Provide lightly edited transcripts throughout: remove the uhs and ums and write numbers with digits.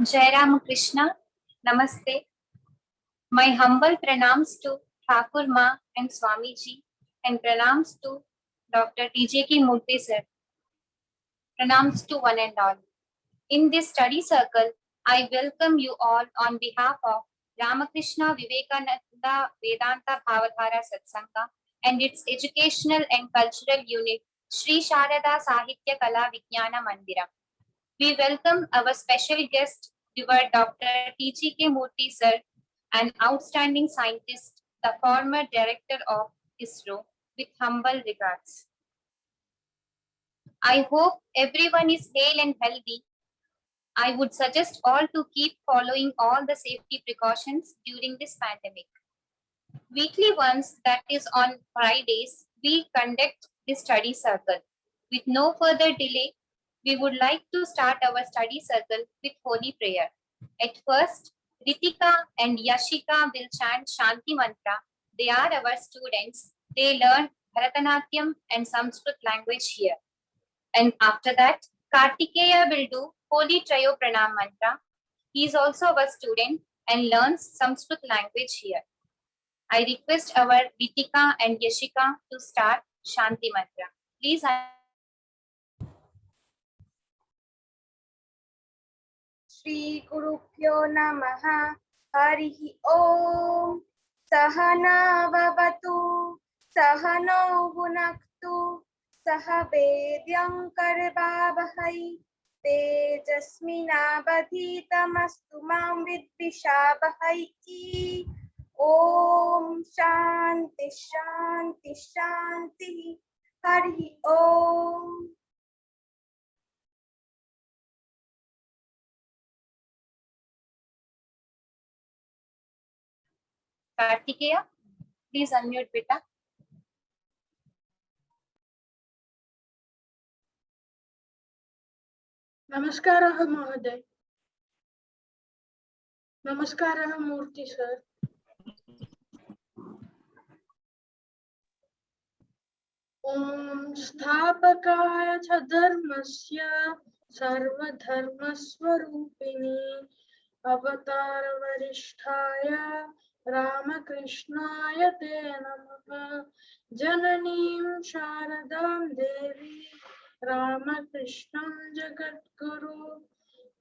Jai Ram Krishna, Namaste. My humble pranams to Thakur Ma and Swamiji, and pranams to Dr. T.J.K. Murthy sir. Pranams to one and all. In this study circle, I welcome you all on behalf of Ramakrishna Vivekananda Vedanta Bhavadhara Satsanga and its educational and cultural unit, Sri Sharada Sahitya Kala Vijnana Mandiram. We welcome our special guest, Revered Dr. T.G.K. Murthy sir, an outstanding scientist, the former director of ISRO, with humble regards. I hope everyone is hale and healthy. I would suggest all to keep following all the safety precautions during this pandemic. Weekly once, that is on Fridays, we conduct this study circle. With no further delay, we would like to start our study circle with holy prayer. At first, Ritika and Yashika will chant Shanti Mantra. They are our students. They learn Bharatanatyam and Sanskrit language here. And after that, Kartikeya will do Holy Trayo Pranam Mantra. He is also our student and learns Sanskrit language here. I request our Ritika and Yashika to start Shanti Mantra. Please. Shri गुरुभ्यो नमः हरिः ओम सहनाववतु सहनौ भुनक्तु सह वेद्यं करवावहै तेजस्विनावधीतमस्तु मां विद्विषावहै ओम शांति शांति शांति हरिः ओम। Kartikeya, please unmute beta. नमस्कारः महोदय। नमस्कारः मूर्ति सर। ओम स्थापकाय च धर्मस्य सर्वधर्मस्वरूपिणे अवतार वरिष्ठाय रामकृष्णाय ते नमः। जननीं शारदां देवी रामकृष्णं जगद्गुरु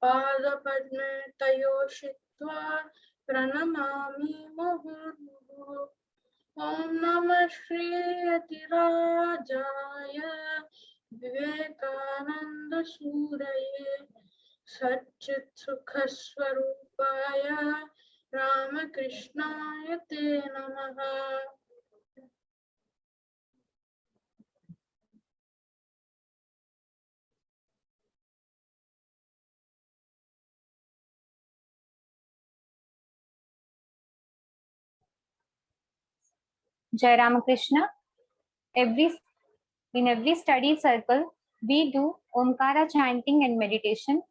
पादपद्मे तयोषित्वा प्रणमामि मुहुर्मुहुः। ओम नमः श्री यतिराजाय विवेकानंद सूरये सच्चित् सुख स्वरूपाय रामकृष्णाय ते नमः। Jai Ramakrishna. In every study circle, we do Omkara chanting and meditation.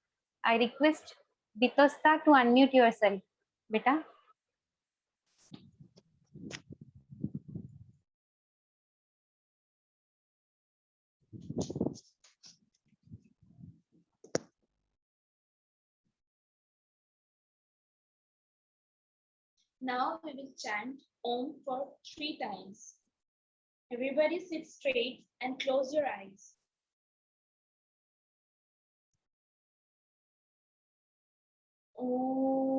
I request Bitostha to unmute yourself. Beta. Now we will chant Om for 3 times. Everybody sit straight and close your eyes. Om.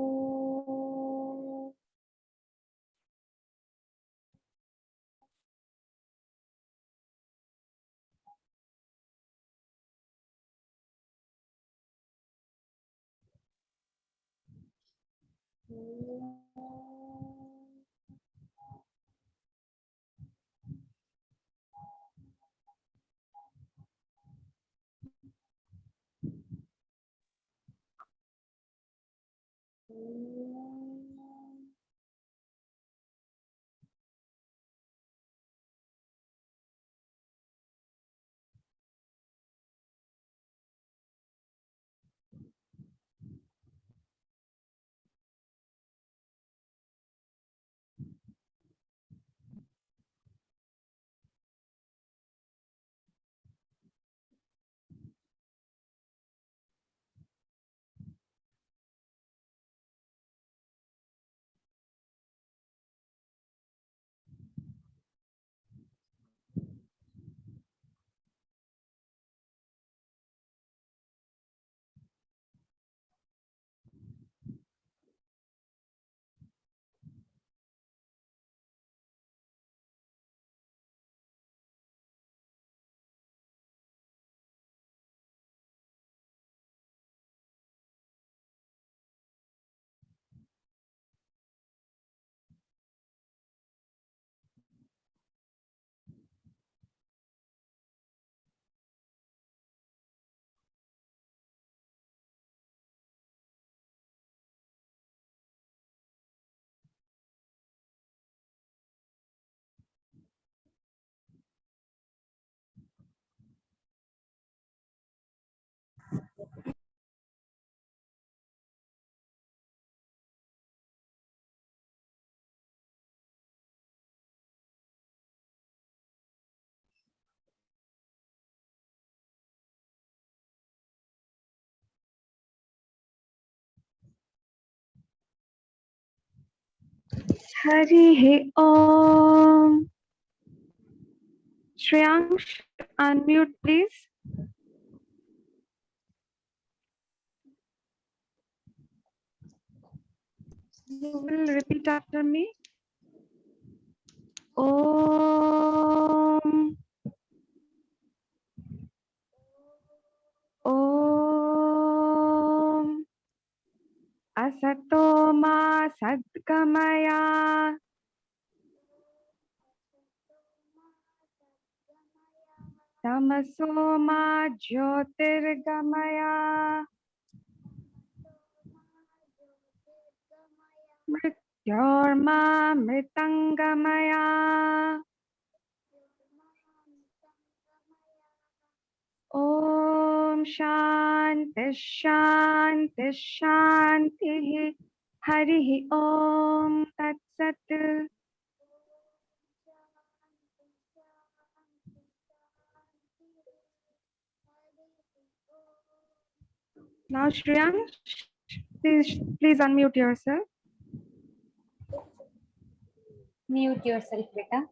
Harihi Om. Shreyansh, unmute please. You will repeat after me. Om. Om. Asato ma sadgamaya. Tamaso ma jyotirgamaya. Mrityorma mritangamaya. Om Shanti Shanti Shanti. Harihi Om Tat Sat. Now Shreyansh, please unmute yourself. Mute yourself, beta.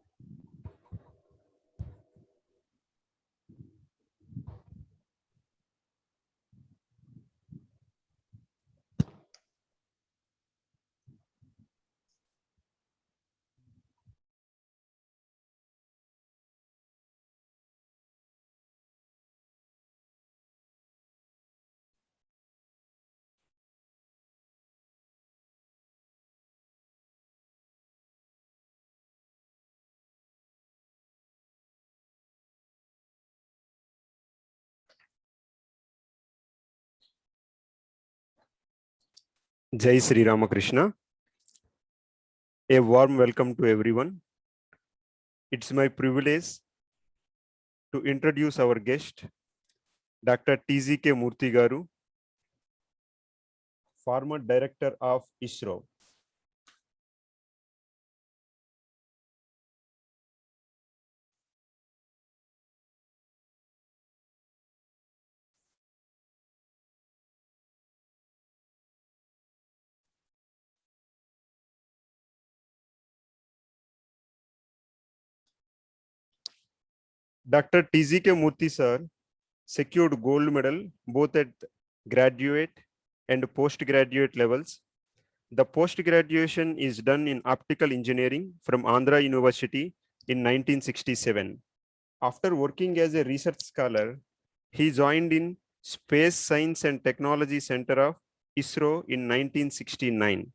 Jai Sri Ramakrishna. A warm welcome to everyone. It's my privilege to introduce our guest, Dr. TZK Murthy Garu, former director of ISRO. Dr. TZK Murthy sir secured gold medal both at graduate and postgraduate levels. The post-graduation is done in optical engineering from Andhra University in 1967. After working as a research scholar, he joined in Space Science and Technology Center of ISRO in 1969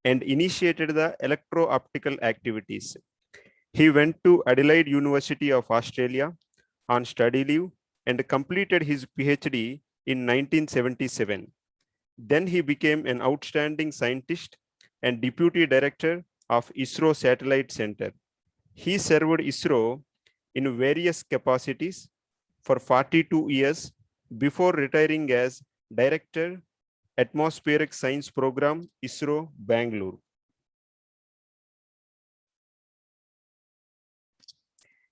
and initiated the electro-optical activities. He went to Adelaide University of Australia on study leave and completed his PhD in 1977. Then he became an outstanding scientist and deputy director of ISRO Satellite Center. He served ISRO in various capacities for 42 years before retiring as Director, Atmospheric Science Program, ISRO, Bangalore.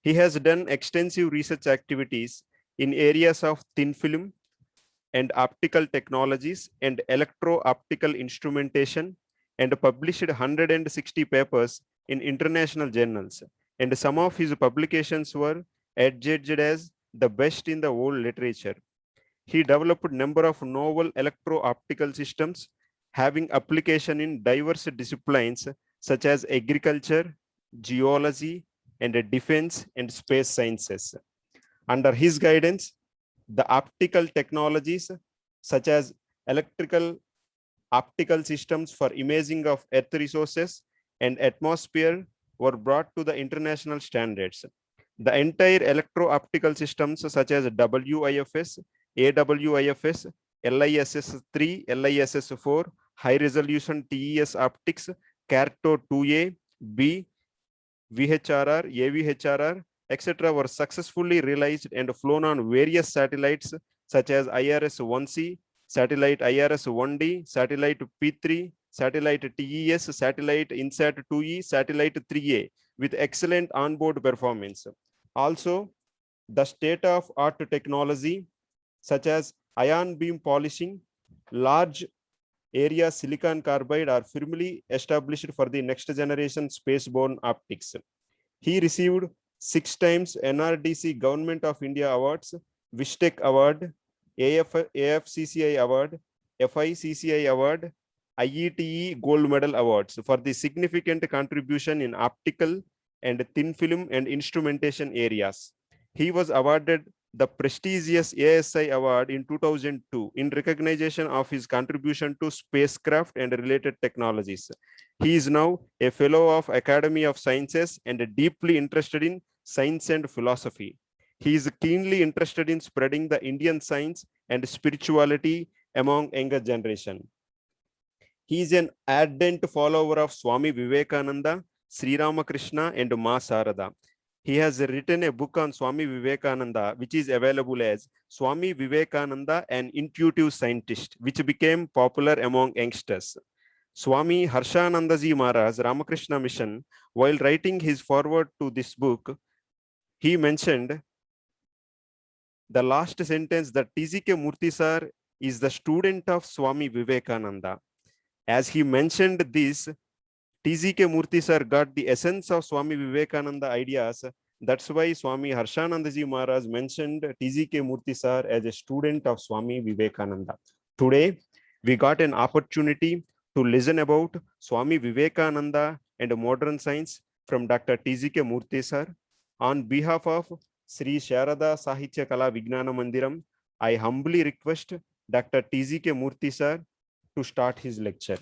He has done extensive research activities in areas of thin film and optical technologies and electro-optical instrumentation and published 160 papers in international journals. And some of his publications were adjudged as the best in the world literature. He developed a number of novel electro-optical systems having application in diverse disciplines such as agriculture, geology, and defense and space sciences. Under his guidance, the optical technologies such as electrical optical systems for imaging of Earth resources and atmosphere were brought to the international standards. The entire electro-optical systems such as WIFS, AWIFS, LISS-3, LISS-4, high-resolution TES optics, CARTO-2A, B, VHRR, AVHRR, etc. were successfully realized and flown on various satellites such as IRS-1C, satellite IRS-1D, satellite P3, satellite TES, satellite INSAT-2E, satellite 3A with excellent onboard performance. Also, the state-of-art technology such as ion beam polishing, large area silicon carbide are firmly established for the next generation spaceborne optics. He received 6 times NRDC Government of India Awards, Vishtech Award, AFCCI Award, FICCI Award, IETE Gold Medal Awards for the significant contribution in optical and thin film and instrumentation areas. He was awarded the prestigious ASI Award in 2002 in recognition of his contribution to spacecraft and related technologies. He is now a fellow of Academy of Sciences and deeply interested in science and philosophy. He is keenly interested in spreading the Indian science and spirituality among younger generation. He is an ardent follower of Swami Vivekananda, Sri Ramakrishna, and Ma Sarada. He has written a book on Swami Vivekananda, which is available as Swami Vivekananda, an Intuitive Scientist, which became popular among youngsters. Swami Harshanandaji Maharaj, Ramakrishna Mission, while writing his foreword to this book, he mentioned the last sentence that TZK Murthy sir is the student of Swami Vivekananda. As he mentioned this, TZK Murthy sir got the essence of Swami Vivekananda ideas. That's why Swami Harshanandaji Maharaj mentioned TZK Murthy sir as a student of Swami Vivekananda. Today, we got an opportunity to listen about Swami Vivekananda and modern science from Dr. TZK Murthy sir. On behalf of Sri Sharada Sahitya Kala Vijnana Mandiram, I humbly request Dr. TZK Murthy sir to start his lecture.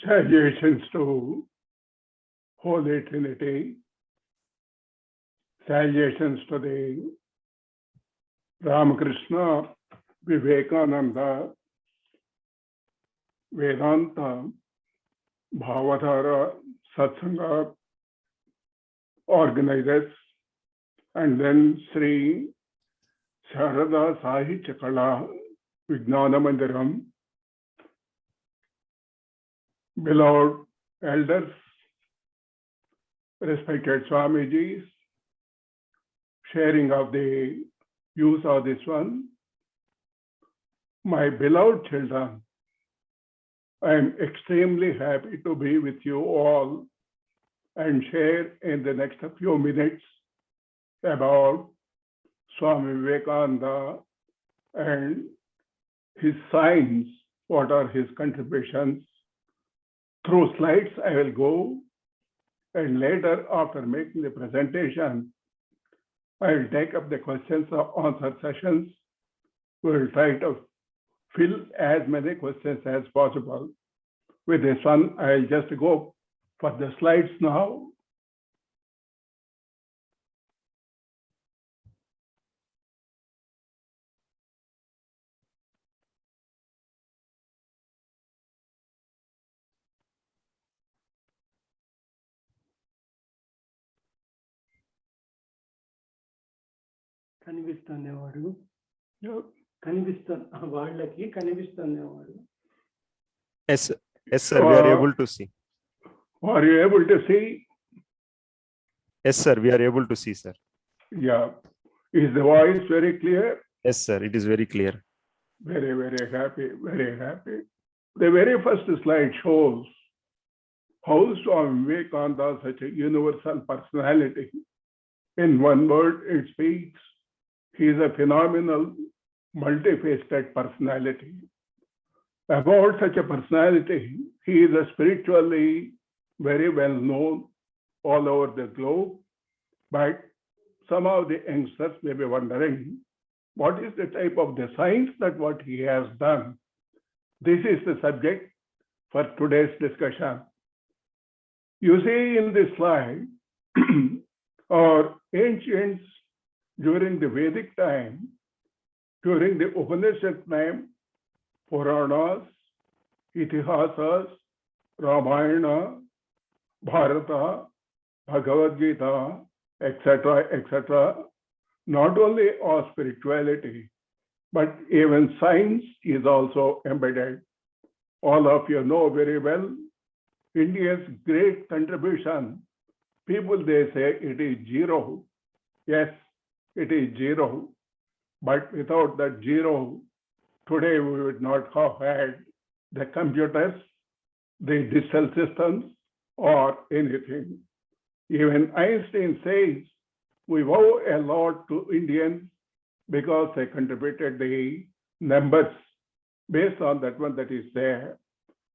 Salutations to Holy Trinity. Salutations to the Ramakrishna, Vivekananda, Vedanta, Bhavadhara, Satsanga organizers, and then Sri Sharada Sahitya Kala Vijnana Mandiram. Beloved elders, respected Swamijis, sharing of the views of this one. My beloved children, I am extremely happy to be with you all and share in the next few minutes about Swami Vivekananda and his science, what are his contributions. Through slides, I will go, and later, after making the presentation, I will take up the questions or answer sessions. We will try to fill as many questions as possible. With this one, I will just go for the slides now. కనిపిస్తుందేవాడు Yeah. వాళ్ళకి కనిపిస్తుందేవాడు. Yes, yes, sir. We are able to see. Are you able to see? Yes, sir. We are able to see, sir. Yeah. Is the voice very clear? Yes, sir. It is very clear. Very, very happy, very happy. The very first slide shows how Swami Vivekananda is such a universal personality. In one word, it speaks. He is a phenomenal, multifaceted personality. About such a personality, he is a spiritually very well known all over the globe. But some of the youngsters may be wondering, what is the type of the science that what he has done? This is the subject for today's discussion. You see in this slide, our ancients during the Vedic time, during the Upanishad time, Puranas, Itihasas, Ramayana, Bharata, Bhagavad Gita, etc., etc., not only our spirituality, but even science is also embedded. All of you know very well India's great contribution. People, they say it is zero. Yes, it is zero. But without that zero, today we would not have had the computers, the digital systems, or anything. Even Einstein says we owe a lot to Indians because they contributed the numbers based on that one that is there.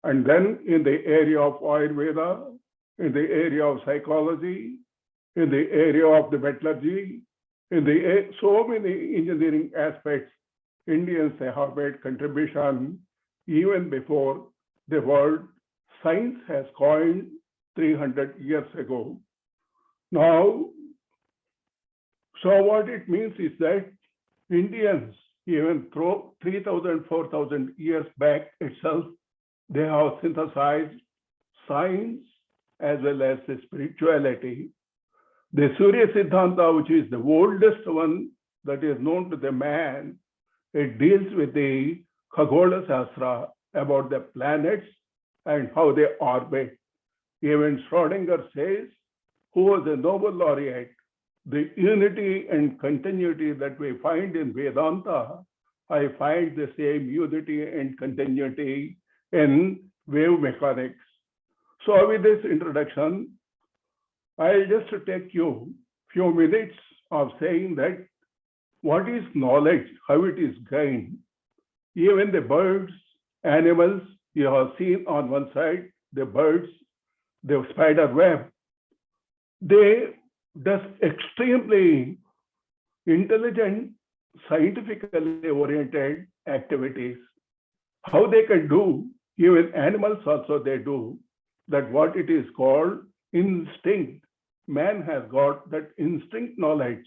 And then in the area of Ayurveda, in the area of psychology, in the area of the metallurgy, in the so many engineering aspects, Indians have made contribution even before the word science has coined 300 years ago. Now, so what it means is that Indians, even through 3,000, 4,000 years back itself, they have synthesized science as well as the spirituality. The Surya Siddhanta, which is the oldest one that is known to the man, it deals with the Khagola Shastra about the planets and how they orbit. Even Schrodinger says, who was a Nobel laureate, the unity and continuity that we find in Vedanta, I find the same unity and continuity in wave mechanics. So with this introduction, I'll just take you a few minutes of saying that what is knowledge, how it is gained. Even the birds, animals, you have seen on one side, the birds, the spider web, they does extremely intelligent, scientifically oriented activities. How they can do, even animals also they do, that what it is called instinct. Man has got that instinct knowledge.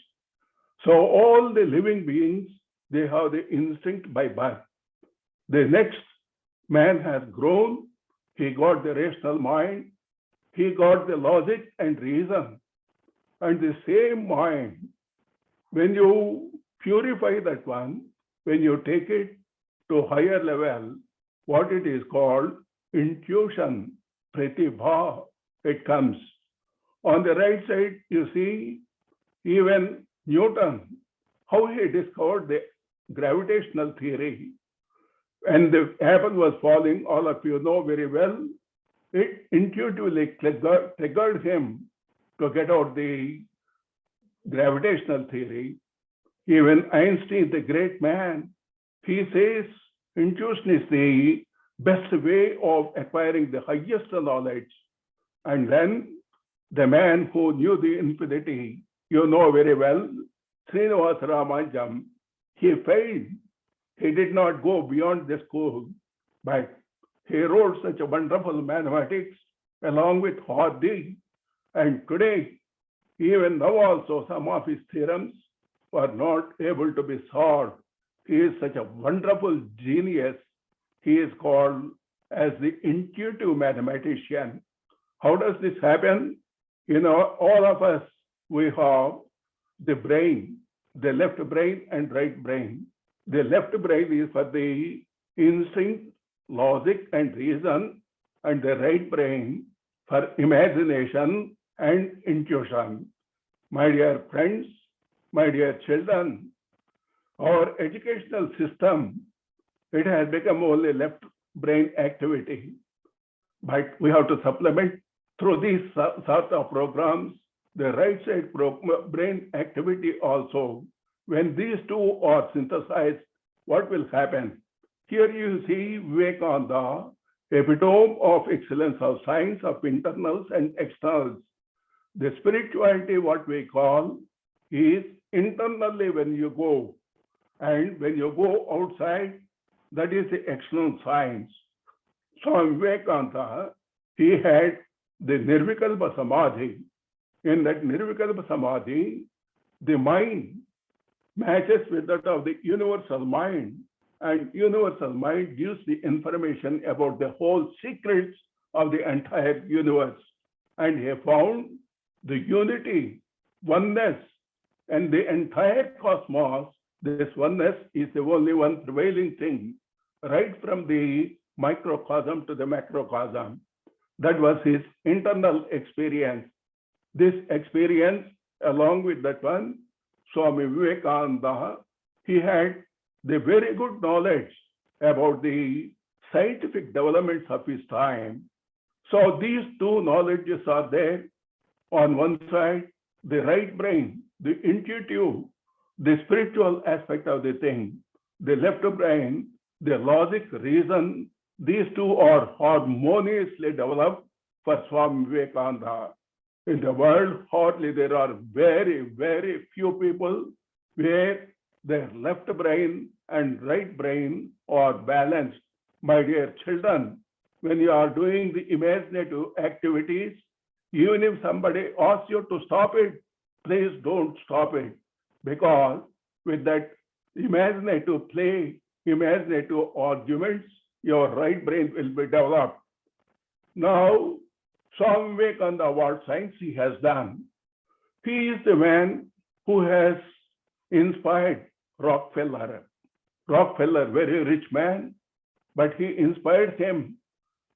So all the living beings, they have the instinct by birth. The next man has grown, he got the rational mind, he got the logic and reason. And the same mind, when you purify that one, when you take it to higher level, what it is called intuition, pratibha, it comes. On the right side, you see even Newton, how he discovered the gravitational theory. And the apple was falling, all of you know very well. It intuitively triggered him to get out the gravitational theory. Even Einstein, the great man, he says intuition is the best way of acquiring the highest knowledge. And then the man who knew the infinity, you know very well, Srinivasa Ramanujam, he failed. He did not go beyond the school, but he wrote such a wonderful mathematics along with Hardy. And today, even now also, some of his theorems were not able to be solved. He is such a wonderful genius. He is called as the intuitive mathematician. How does this happen? You know, all of us, we have the brain, the left brain and right brain. The left brain is for the instinct, logic and reason, and the right brain for imagination and intuition. My dear friends, my dear children, our educational system, it has become only left brain activity. But we have to supplement through these sort of programs, the right side brain activity also. When these two are synthesized, what will happen? Here you see Vivekananda, epitome of excellence of science of internals and externals. The spirituality, what we call, is internally when you go, and when you go outside, that is the external science. So Vivekananda, he had the Nirvikalpa Samadhi. In that Nirvikalpa Samadhi, the mind matches with that of the universal mind, and universal mind gives the information about the whole secrets of the entire universe. And he found the unity, oneness and the entire cosmos, this oneness is the only one prevailing thing, right from the microcosm to the macrocosm. That was his internal experience. This experience, along with that one, Swami Vivekananda, he had the very good knowledge about the scientific developments of his time. So these two knowledges are there. On one side, the right brain, the intuitive, the spiritual aspect of the thing. The left brain, the logic, reason, these two are harmoniously developed for Swami Vivekananda. In the world, hardly there are very, very few people where their left brain and right brain are balanced. My dear children, when you are doing the imaginative activities, even if somebody asks you to stop it, please don't stop it, because with that imaginative play, imaginative arguments, your right brain will be developed. Now, Swami Vivekananda, what science he has done, he is the man who has inspired Rockefeller. Rockefeller, very rich man, but he inspired him.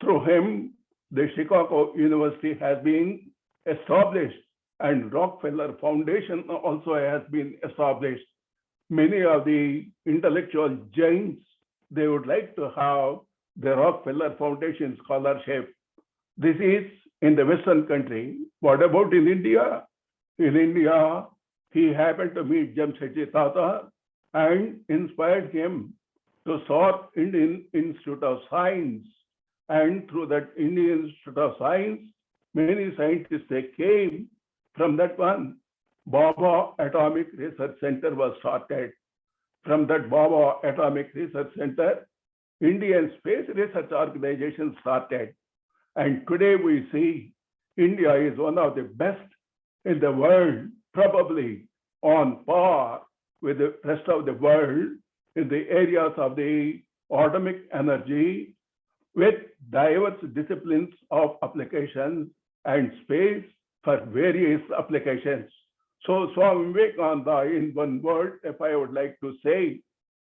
Through him, the Chicago University has been established, and Rockefeller Foundation also has been established. Many of the intellectual giants, they would like to have the Rockefeller Foundation scholarship. This is in the Western country. What about in India? In India, he happened to meet Jamsetji Tata and inspired him to start Indian Institute of Science. And through that Indian Institute of Science, many scientists, they came from that one. Baba Atomic Research Center was started. From that Baba Atomic Research Center, Indian Space Research Organization started. And today we see India is one of the best in the world, probably on par with the rest of the world in the areas of the atomic energy, with diverse disciplines of applications and space for various applications. So Swami Vivekananda, in one word, if I would like to say,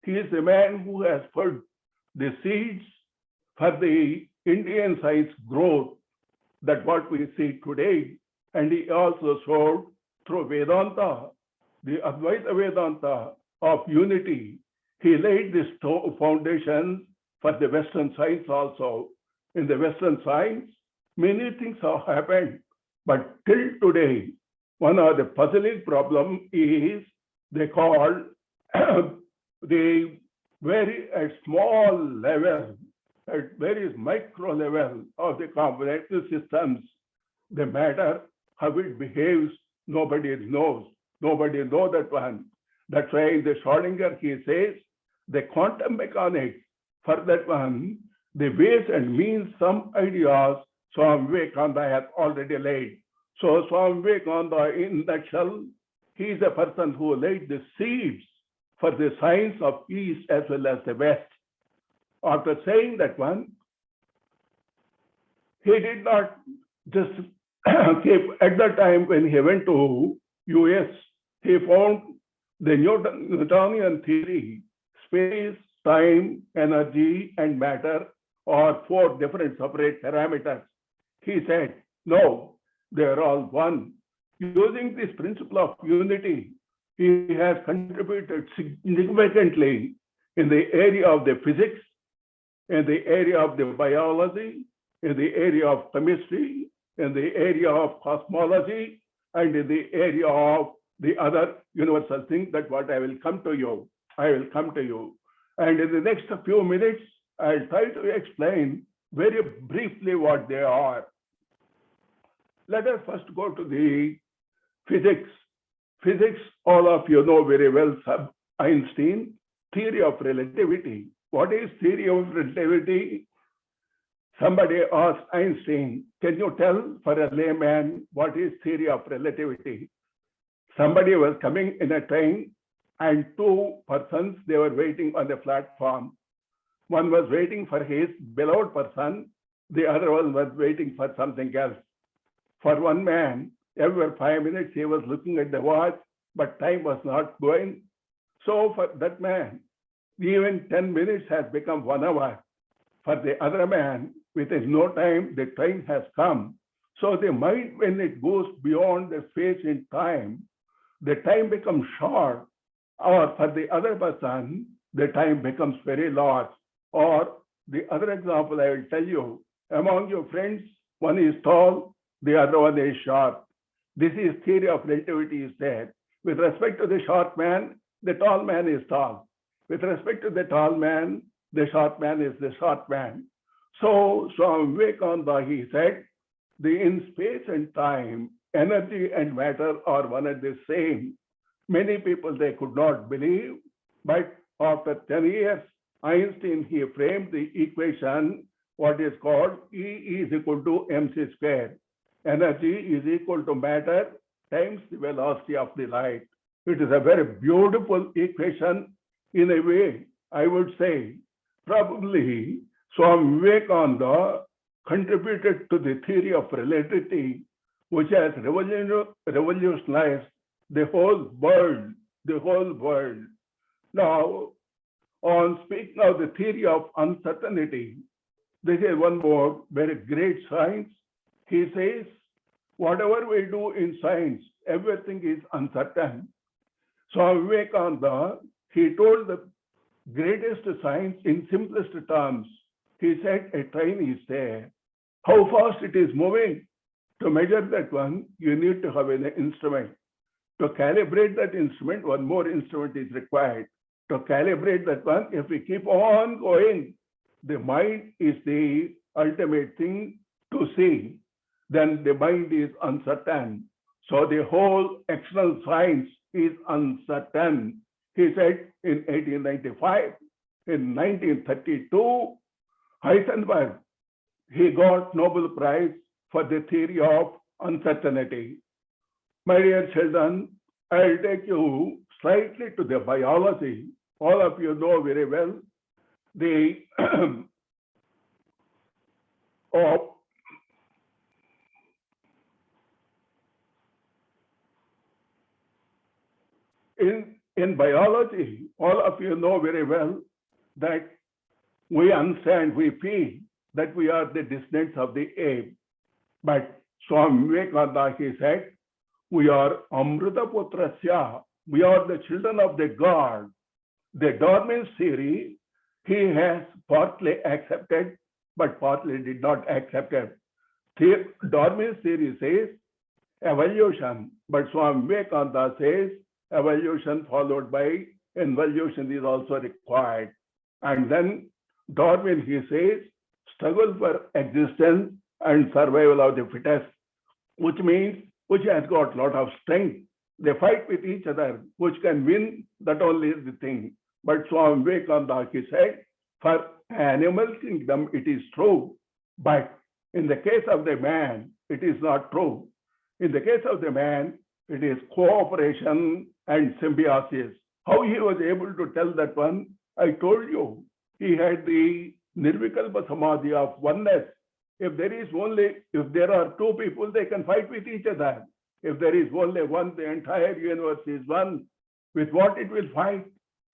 he is the man who has put the seeds for the Indian science growth, that what we see today. And he also showed through Vedanta, the Advaita Vedanta of unity. He laid this foundation for the Western science also. In the Western science, many things have happened, but till today, one of the puzzling problem is they call the very small level, at very micro level of the complementary systems, the matter, how it behaves, nobody knows. Nobody knows that one. That's why in the Schrodinger, he says, the quantum mechanics, for that one, the ways and means, some ideas Swami Vivekananda has already laid. So Swami Vivekananda, in that nutshell, he is a person who laid the seeds for the science of East as well as the West. After saying that one, he did not just keep, at the time when he went to US, he found the Newtonian theory, space, time, energy, and matter are four different separate parameters. He said, no, they are all one. Using this principle of unity, he has contributed significantly in the area of the physics, in the area of the biology, in the area of chemistry, in the area of cosmology, and in the area of the other universal things, that what I will come to you. I will come to you. And in the next few minutes, I'll try to explain very briefly what they are. Let us first go to the physics. Physics, all of you know very well, Einstein, theory of relativity. What is theory of relativity? Somebody asked Einstein, can you tell for a layman what is theory of relativity? Somebody was coming in a train and two persons, they were waiting on the platform. One was waiting for his beloved person, the other one was waiting for something else. For one man, every 5 minutes he was looking at the watch but time was not going. So for that man, even 10 minutes has become 1 hour. For the other man, within no time, the train has come. So the mind, when it goes beyond the space in time, the time becomes short. Or for the other person, the time becomes very large. Or the other example I will tell you, among your friends, one is tall, the other one is short. This is theory of relativity is there. With respect to the short man, the tall man is tall. With respect to the tall man, the short man is the short man. So Swami Vivekananda, he said, in space and time, energy and matter are one and the same. Many people, they could not believe, but after 10 years, Einstein, he framed the equation, what is called E is equal to mc square. Energy is equal to matter times the velocity of the light. It is a very beautiful equation. In a way, I would say, probably Swami Vivekananda contributed to the theory of relativity, which has revolutionized the whole world, Now, on speaking of the theory of uncertainty, this is one more very great science. He says, whatever we do in science, everything is uncertain. So Vivekananda, he told the greatest science in simplest terms. He said, a train is there. How fast it is moving? To measure that one, you need to have an instrument. To calibrate that instrument, one more instrument is required. To calibrate that one, if we keep on going, the mind is the ultimate thing to see. Then the mind is uncertain. So the whole external science is uncertain. He said in 1895, in 1932, Heisenberg, he got Nobel Prize for the theory of uncertainty. My dear children, I'll take you slightly to the biology. All of you know very well the in biology, all of you know very well that we understand, we feel that we are the descendants of the ape. But Swami Vivekananda, he said, we are Amrita Putrasya, we are the children of the God. The Darwin's theory, he has partly accepted, but partly did not accept it. Darwin's theory says evolution, but Swami Vivekananda says evolution followed by involution is also required. And then Darwin, he says, struggle for existence and survival of the fittest, which means which has got a lot of strength. They fight with each other, which can win, that only is the thing. But Swami Vivekananda, he said, for animal kingdom, it is true. But in the case of the man, it is not true. In the case of the man, it is cooperation and symbiosis. How he was able to tell that one, I told you. He had the Nirvikalpa Samadhi of oneness. If there are two people, they can fight with each other. If there is only one, the entire universe is one. With what it will fight?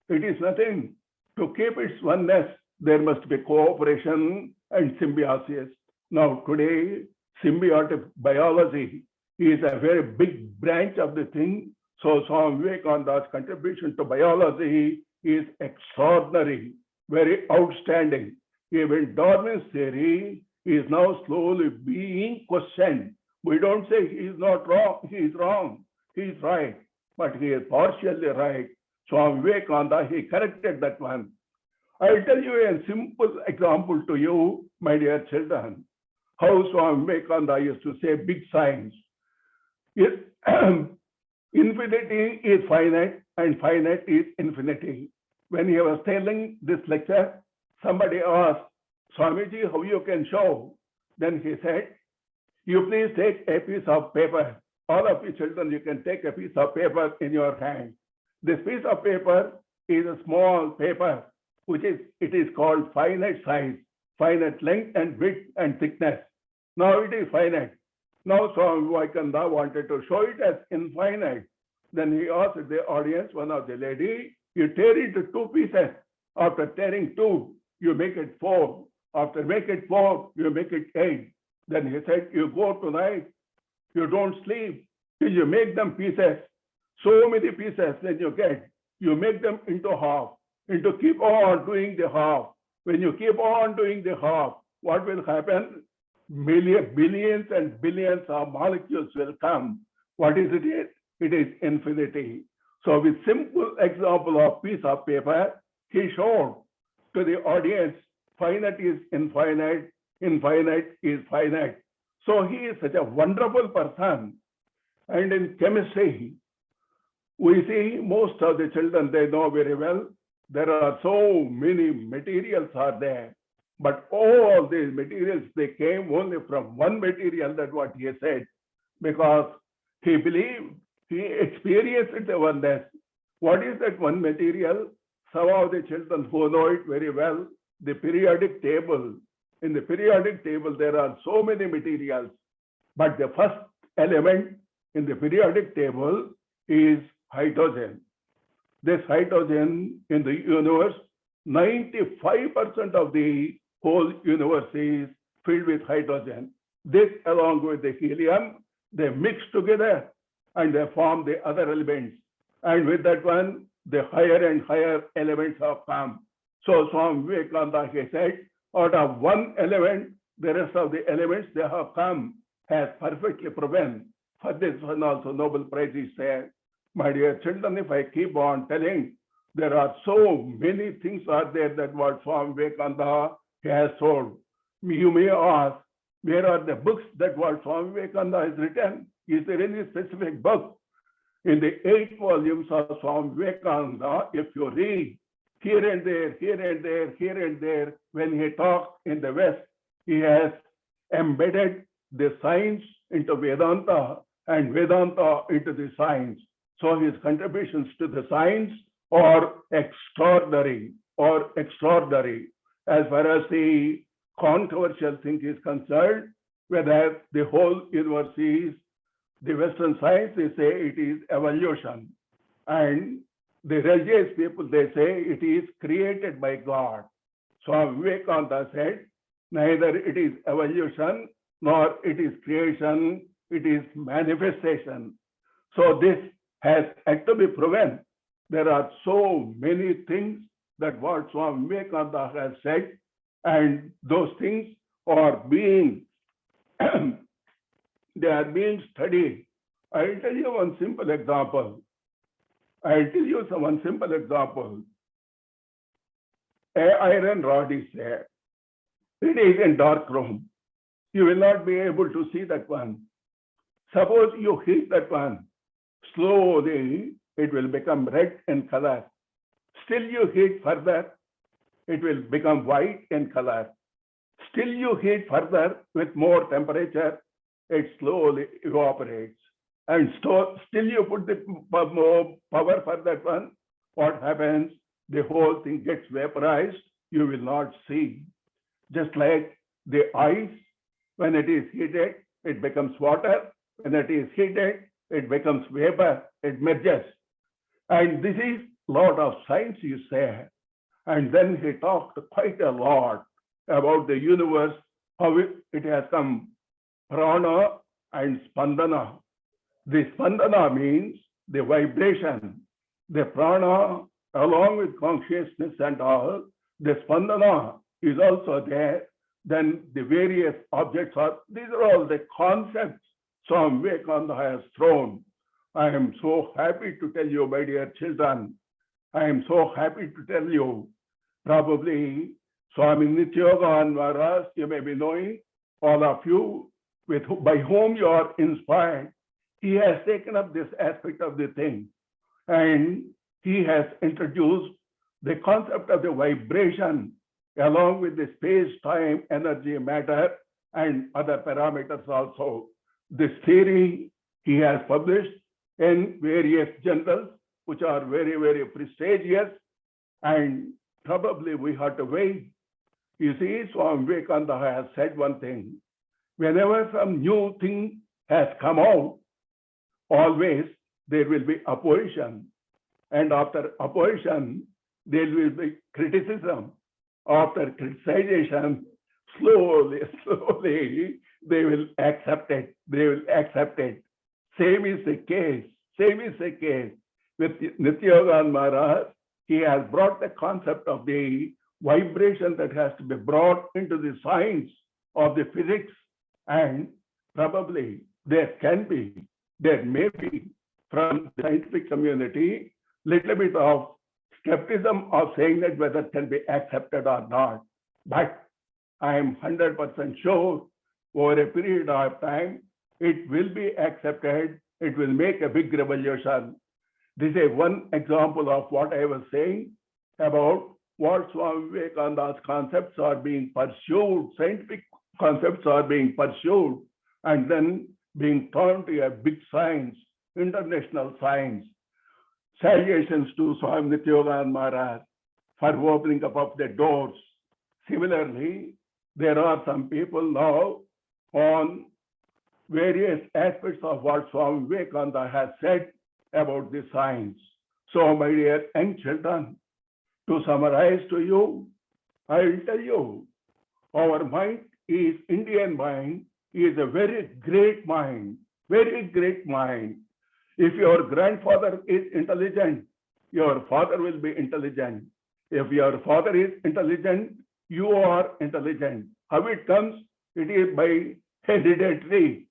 It is nothing. To keep its oneness, there must be cooperation and symbiosis. Now today, symbiotic biology is a very big branch of the thing. So Swami Vivekananda's contribution to biology is extraordinary, very outstanding. Even Darwin's theory is now slowly being questioned. We don't say he is not wrong, he is wrong, he is right, but he is partially right. Swami Vivekananda, he corrected that one. I'll tell you a simple example to you, my dear children, how Swami Vivekananda used to say big science. Infinity is finite and finite is infinity. When he was telling this lecture, somebody asked, Swamiji, how you can show? Then he said, you please take a piece of paper. All of you children, you can take a piece of paper in your hand. This piece of paper is a small paper, it is called finite size, finite length and width and thickness. Now it is finite. Now Swami Vivekananda wanted to show it as infinite. Then he asked the audience, one of the lady, you tear it into 2 pieces. After tearing 2, you make it 4. After make it 4, you make it 8. Then he said, you go tonight, you don't sleep till you make them pieces. So many pieces that you get, you make them into half, and to keep on doing the half. When you keep on doing the half, what will happen? Billions and billions of molecules will come. What is it? It is infinity. So with simple example of piece of paper, he showed to the audience, finite is infinite, infinite is finite. So he is such a wonderful person. And in chemistry, we see most of the children, they know very well, there are so many materials are there. But all these materials, they came only from one material, that's what he said, because he believed, he experienced the oneness. What is that one material? Some of the children who know it very well, the periodic table. In the periodic table, there are so many materials, but the first element in the periodic table is hydrogen. This hydrogen in the universe, 95% of the whole universe is filled with hydrogen. This along with the helium, they mix together and they form the other elements. And with that one, the higher and higher elements have come. So Swami Vivekananda, he said, out of one element, the rest of the elements they have come has perfectly proven. For this one also Nobel Prize is there. My dear children, if I keep on telling, there are so many things are there that what Swami Vivekananda has told. You may ask, where are the books that what Swami Vivekananda has written? Is there any specific book? In the 8 volumes of Swami Vivekananda, if you read here and there, here and there, here and there, when he talks in the West, he has embedded the science into Vedanta and Vedanta into the science. So his contributions to the science are extraordinary. As far as the controversial thing is concerned, whether the whole universe is, the Western science, they say it is evolution. And the religious people, they say it is created by God. So Vivekananda said, neither it is evolution, nor it is creation, it is manifestation. So this has had to be proven. There are so many things that what Swami Vivekananda has said, and those things are being they are being studied. I'll tell you one simple example. An iron rod is there. It is in dark room. You will not be able to see that one. Suppose you heat that one, slowly it will become red in color. Still you heat further, it will become white in color. Still you heat further with more temperature, it slowly evaporates. And still you put the more power for that one, what happens? The whole thing gets vaporized, you will not see. Just like the ice, when it is heated, it becomes water. When it is heated, it becomes vapor, it merges. And this is lot of science, you say. And then he talked quite a lot about the universe, how it has come prana and spandana. The spandana means the vibration. The prana, along with consciousness and all, the spandana is also there. Then the various objects are, these are all the concepts Swami Vivekananda has thrown. I am so happy to tell you, my dear children, I am so happy to tell you, probably Swami Nityayogananda Maharaj, you may be knowing, all of you, by whom you are inspired, he has taken up this aspect of the thing, and he has introduced the concept of the vibration along with the space, time, energy, matter, and other parameters also. This theory he has published in various journals, which are very, very prestigious, and probably we have to wait. You see, Swami Vivekananda has said one thing, whenever some new thing has come out, always there will be opposition. And after opposition, there will be criticism. After criticization, slowly, they will accept it. They will accept it. Same is the case with Nityayoga Maharaj. He has brought the concept of the vibration that has to be brought into the science of the physics, and probably there may be from the scientific community little bit of skepticism of saying that whether it can be accepted or not. But I am 100% sure over a period of time, it will be accepted. It will make a big revolution. This is one example of what I was saying about what Swami Vivekananda's concepts are being pursued, scientific concepts are being pursued, and then being turned to a big science, international science. Salutations to Swami Nityayoga Maharaj for opening up of the doors. Similarly, there are some people now on various aspects of what Swami Vivekananda has said about the science. So, my dear young children, to summarize to you, I will tell you, our mind is, Indian mind, is a very great mind, very great mind. If your grandfather is intelligent, your father will be intelligent. If your father is intelligent, you are intelligent. How it comes? It is by hereditary,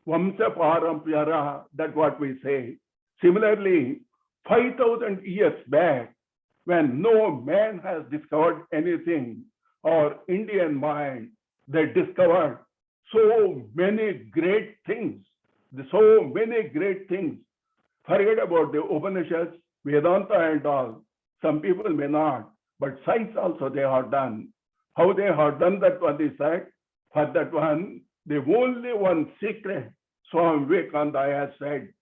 Vamsa Parampara, that's what we say. Similarly, 5,000 years back, when no man has discovered anything, our Indian mind, they discovered so many great things, Forget about the Upanishads, Vedanta and all. Some people may not, but science also they have done. How they have done that one is that, for that one, the only one secret, Swami Vivekananda has said,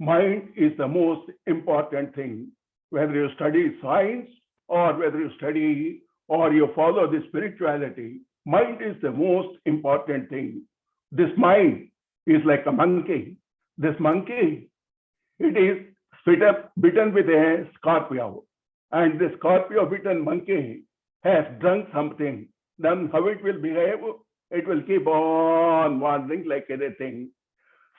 mind is the most important thing. Whether you study science or whether you study or you follow the spirituality, mind is the most important thing. This mind is like a monkey. This monkey, it is bitten with a scorpio, and the scorpio-bitten monkey has drunk something. Then how it will behave? It will keep on wandering like anything.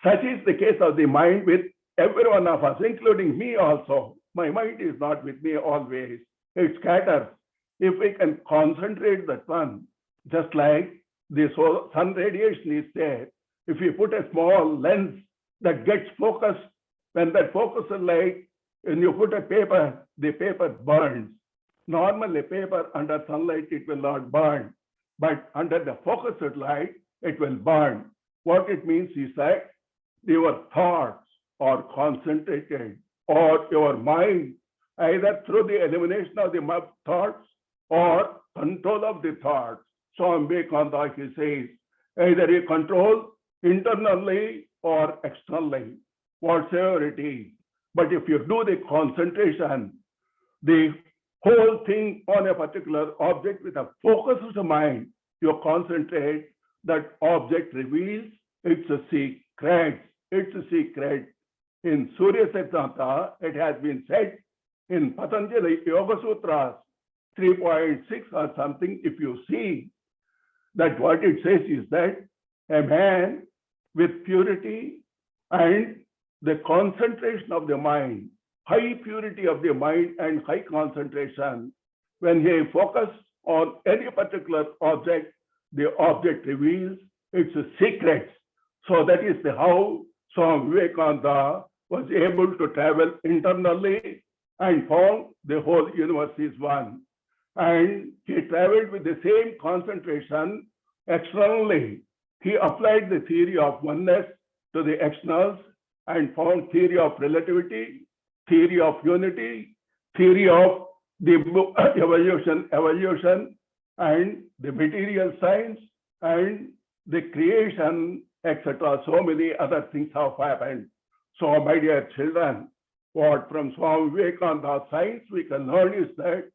Such is the case of the mind with every one of us, including me also. My mind is not with me always. It scatters. If we can concentrate that one, just like the sun radiation is there, if you put a small lens that gets focused, when that focuses light, when you put a paper, the paper burns. Normally, paper under sunlight, it will not burn, but under the focused light, it will burn. What it means is that your thoughts are concentrated, or your mind, either through the elimination of the thoughts or control of the thoughts. Swami Vivekananda, he says, either you control internally or externally, whatsoever it is. But if you do the concentration, the whole thing on a particular object with a focused mind, you concentrate, that object reveals its a secret. It's a secret. In Surya Siddhanta, it has been said in Patanjali Yoga Sutras 3.6 or something, if you see that what it says is that a man with purity and the concentration of the mind, high purity of the mind and high concentration, when he focuses on any particular object, the object reveals its secrets. So that is how Swami Vivekananda was able to travel internally and found the whole universe is one. And he traveled with the same concentration externally. He applied the theory of oneness to the externals and found theory of relativity, theory of unity, theory of the evolution, and the material science, and the creation, etc. So many other things have happened. So, my dear children, what from Swami Vivekananda science we can learn is that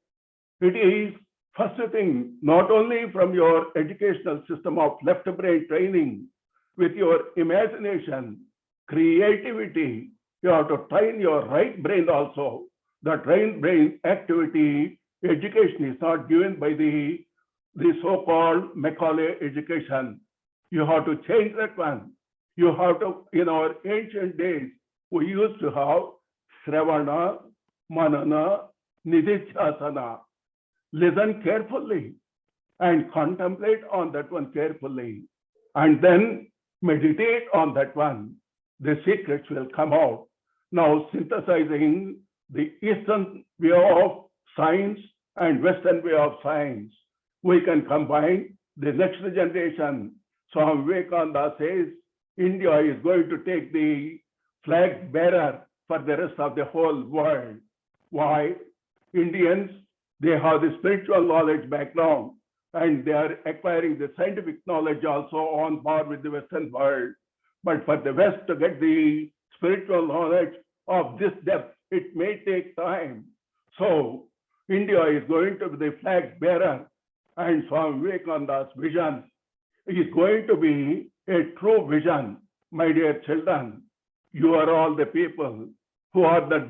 it is first thing, not only from your educational system of left brain training, with your imagination, creativity, You have to train your right brain also. The trained brain activity education is not given by the so-called Macaulay education. You have to change that one. You have to, in our ancient days, we used to have Sravana, Manana, Nididhyasana. Listen carefully and contemplate on that one carefully, and then meditate on that one. The secrets will come out. Now, synthesizing the Eastern way of science and Western way of science, we can combine the next generation. Swami Vivekananda says India is going to take the flag bearer for the rest of the whole world. Why? Indians, they have the spiritual knowledge background and they are acquiring the scientific knowledge also on par with the Western world. But for the West to get the spiritual knowledge of this depth, it may take time. So India is going to be the flag bearer, and Swami Vivekananda's vision is going to be a true vision. My dear children, you are all the people who are the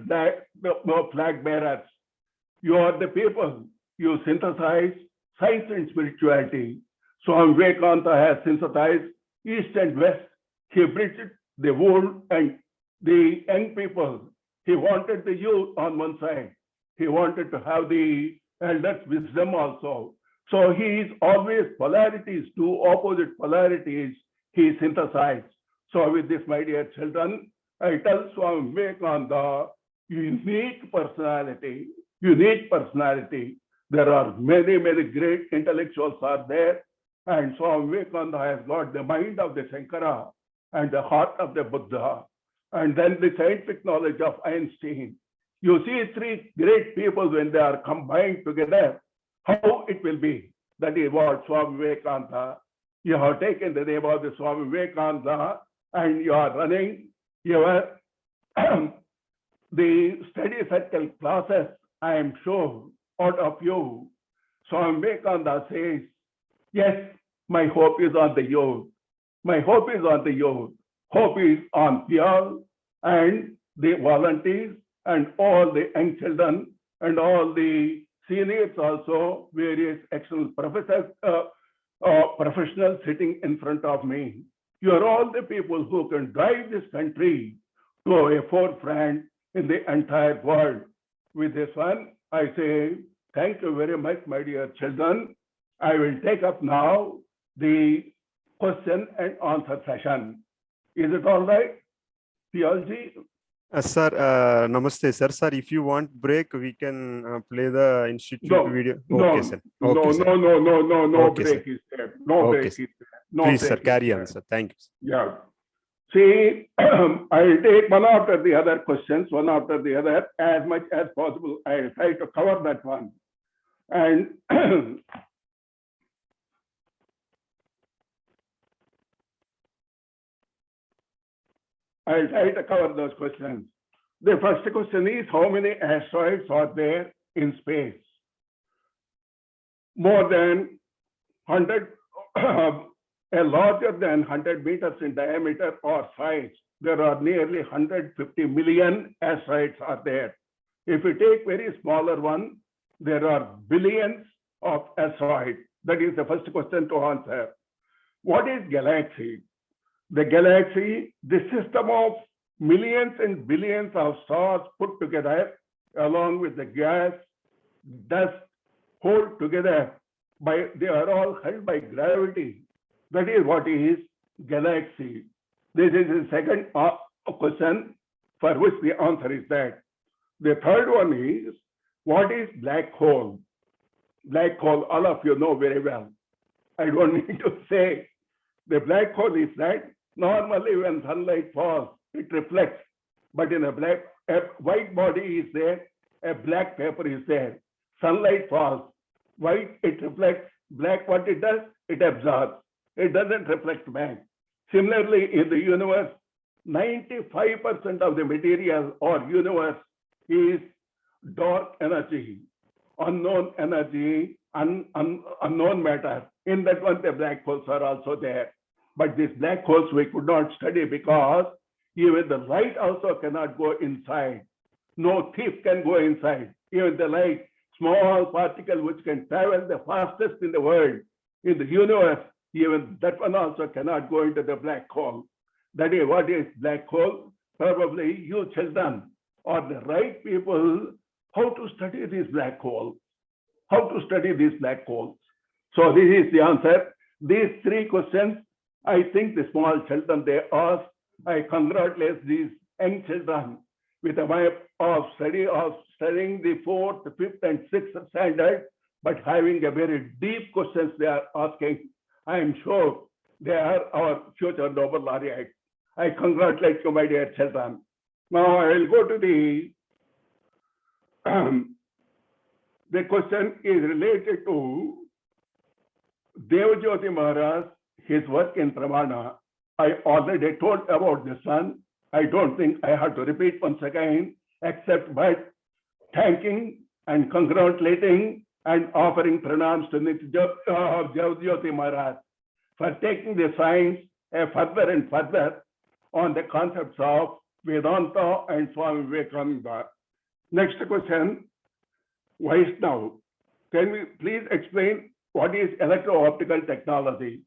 flag bearers. You are the people. You synthesize science and spirituality. Swami Vivekananda has synthesized East and West. He bridged the old and the young people. He wanted the youth on one side. He wanted to have the elders' wisdom also. So he is always polarities, two opposite polarities he synthesized. So with this, my dear children, I tell Swami Vivekananda, unique personality. There are many, many great intellectuals are there, and Swami Vivekananda has got the mind of the Shankara and the heart of the Buddha, and then the scientific knowledge of Einstein. You see three great people when they are combined together, how it will be. That is what Swami Vivekananda, you have taken the name of the Swami Vivekananda and you are running your the study circle classes, I am sure, out of you. Swami Vivekananda says, yes, my hope is on the youth. My hope is on the youth. Hope is on Piyal and the volunteers and all the young children and all the seniors also, various excellent professors, professionals sitting in front of me. You are all the people who can drive this country to a forefront in the entire world. With this one, I say, thank you very much, my dear children. I will take up now the question and answer session. Is it all right, Piyalji? Sir, namaste, sir. Sir, if you want break, we can play the institute video. Okay, sir. Okay, sir. No Okay, break sir. is there. No Okay, break sir. is there. No Please, break sir, is carry there. on, sir. Thank you. Yeah. See, I'll take one after the other questions, one after the other, as much as possible. I'll try to cover that one. And I'll try to cover those questions. The first question is, how many asteroids are there in space? More than 100, larger than 100 meters in diameter or size. There are nearly 150 million asteroids are there. If you take very smaller one, there are billions of asteroids. That is the first question to answer. What is galaxy? The galaxy, the system of millions and billions of stars put together, along with the gas, dust, hold together by, they are all held by gravity. That is what is galaxy. This is the second question for which the answer is that. The third one is, what is black hole? Black hole, all of you know very well. I don't need to say. The black hole is that normally when sunlight falls, it reflects. But in a white body is there, a black paper is there. Sunlight falls, white, it reflects. Black, what it does? It absorbs. It doesn't reflect back. Similarly, in the universe, 95% of the material or universe is dark energy, unknown energy, unknown matter. In that one, the black holes are also there. But these black holes we could not study because Even the light also cannot go inside. No thief can go inside. Even the light, small particle which can travel the fastest in the world, in the universe, even that one also cannot go into the black hole. That is what is black hole. Probably you children are the right people how to study these black holes. How to study these black holes. So this is the answer. These three questions, I think the small children they ask. I congratulate these young children with a way of studying the 4th, 5th, and 6th standard, but having a very deep questions they are asking. I am sure they are our future Nobel laureates. I congratulate you, my dear children. Now I will go to the question is related to Devajyoti Maharaj, his work in Pramana. I already told about this one. I don't think I have to repeat once again, except by thanking and congratulating and offering pranams to Devajyoti Maharaj for taking the science further and further on the concepts of Vedanta and Swami Vivekananda. Next question, Vaishnav, can we please explain what is electro-optical technology?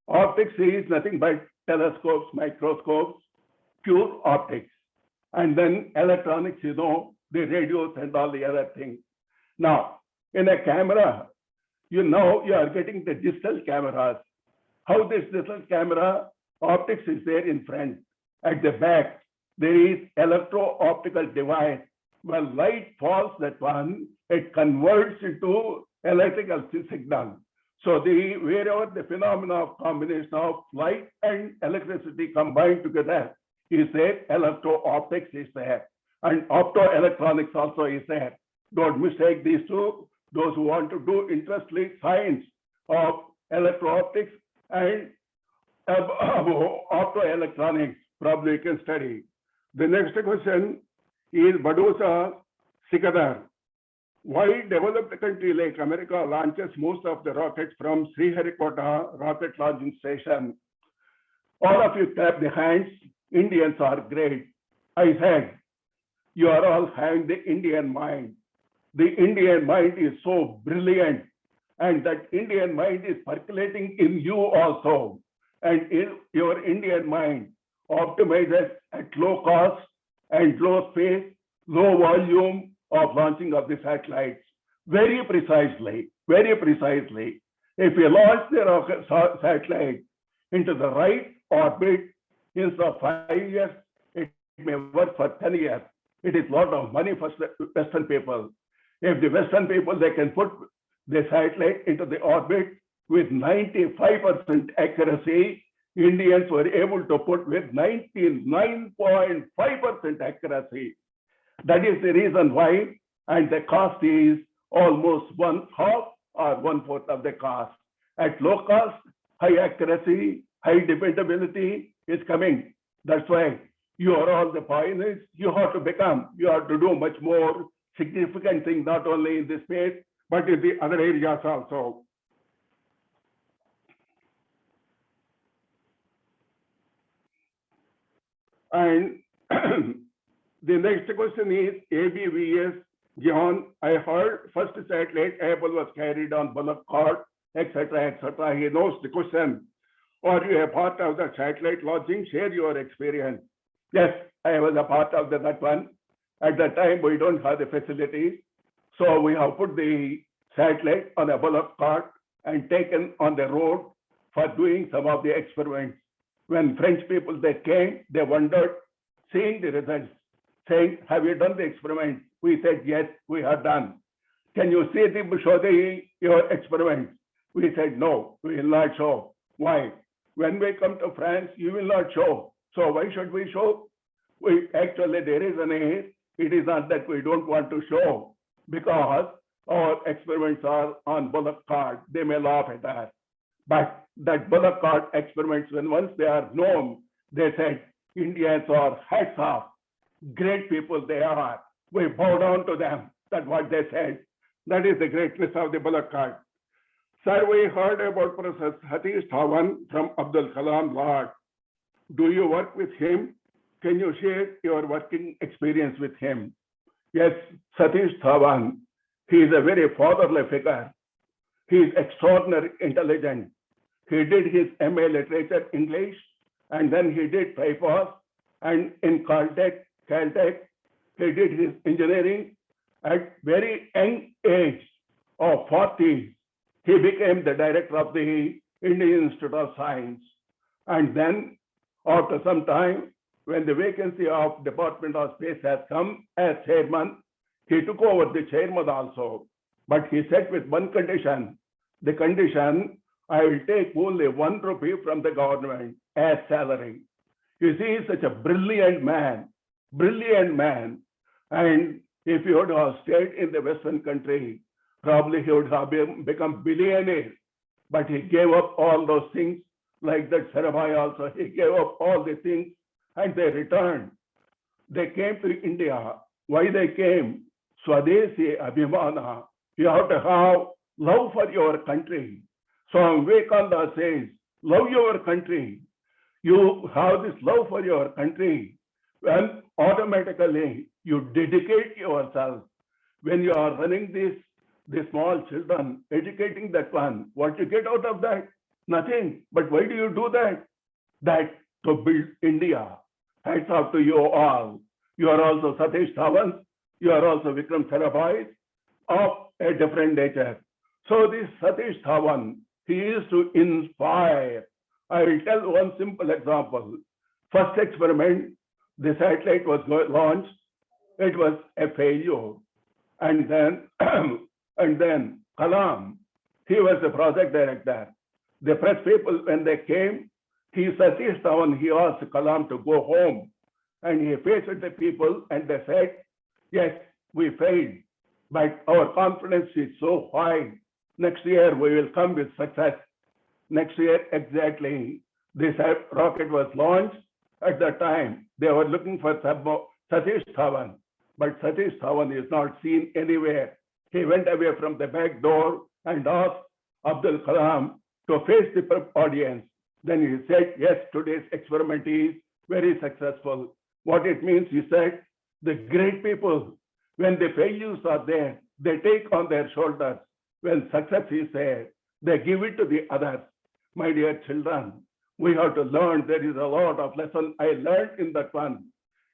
Optics is nothing but telescopes, microscopes, pure optics. And then electronics, you know, the radios and all the other things. Now, in a camera, you know you are getting the digital cameras. How this digital camera, optics is there in front. At the back, there is electro-optical device. When light falls that one, it converts into electrical signal. So wherever the phenomena of combination of light and electricity combined together is there, electro-optics is there. And optoelectronics also is there. Don't mistake these two. Those who want to do interestly science of electro-optics and optoelectronics, probably you can study. The next question is Badosa Sikadar. Why developed country like America launches most of the rockets from Sriharikota rocket launching station? All of you clap the hands. Indians are great. I said, you are all having the Indian mind. The Indian mind is so brilliant, and that Indian mind is percolating in you also. And in your Indian mind optimizes at low cost and low space, low volume of launching of the satellites. Very precisely, very precisely. If you launch the satellite into the right orbit, instead of 5 years, it may work for 10 years. It is a lot of money for Western people. If the Western people, they can put the satellite into the orbit with 95% accuracy, Indians were able to put with 99.5% accuracy. That is the reason why, and the cost is almost 1/2 or 1/4 of the cost. At low cost, high accuracy, high dependability is coming. That's why you are all the pioneers. You have to become, you have to do much more significant things, not only in this space, but in the other areas also. And the next question is ABVS. John, I heard first satellite Apple was carried on bullock cart, etc., etc. He knows the question. Or you are part of the satellite launching? Share your experience. Yes, I was a part of that one. At that time, we don't have the facilities. So we have put the satellite on a bullock cart and taken on the road for doing some of the experiments. When French people, they came, they wondered, seeing the results, saying, have you done the experiment? We said, yes, we have done. Can you show your experiments? We said, no, we will not show. Why? When we come to France, you will not show. So why should we show? Actually, there is an age. It is not that we don't want to show, because our experiments are on bullock cart. They may laugh at us. But that bullock cart experiments, when once they are known, they said, Indians are hats off. Great people they are. We bow down to them. That's what they said. That is the greatness of the bullock cart. Sir, we heard about Professor Satish Dhawan from Abdul Kalam Lord. Do you work with him? can you share your working experience with him? Yes, Satish Dhawan, he is a very fatherly figure. He is extraordinary intelligent. He did his MA Literature English, and then he did typos, and in Caltech, he did his engineering. At very young age of 40, he became the director of the Indian Institute of Science. And then after some time, when the vacancy of Department of Space has come as chairman, he took over the chairman also. But he said with one condition, the condition, I will take only 1 rupee from the government as salary. You see, he's such a brilliant man. And if he would have stayed in the Western country, probably he would have become billionaire. But he gave up all those things, like that Sarabhai also, he gave up all the things and they returned. They came to India. Why they came? Swadesi Abhimana. You have to have love for your country. So Vivekananda says, love your country. You have this love for your country, and automatically you dedicate yourself. When you are running the small children, educating that one, what you get out of that? Nothing. But why do you do that? That to build India. Hats off to you all. You are also Satish Dhawan. You are also Vikram Sarabhai of a different nature. So this Satish Dhawan, he used to inspire. I will tell one simple example. First experiment, the satellite was launched. It was a failure. And then Kalam, he was the project director. The press people, when they came, Satish Dhawan, he asked Kalam to go home. And he faced the people and they said, yes, we failed, but our confidence is so high. Next year, we will come with success. Next year, exactly, this rocket was launched. At that time, they were looking for Satish Dhawan, but Satish Dhawan is not seen anywhere. He went away from the back door and asked Abdul Kalam to face the audience. Then he said, yes, today's experiment is very successful. What it means, he said, the great people, when the failures are there, they take on their shoulders. When success is there, they give it to the others. My dear children, we have to learn. There is a lot of lessons I learned in that one.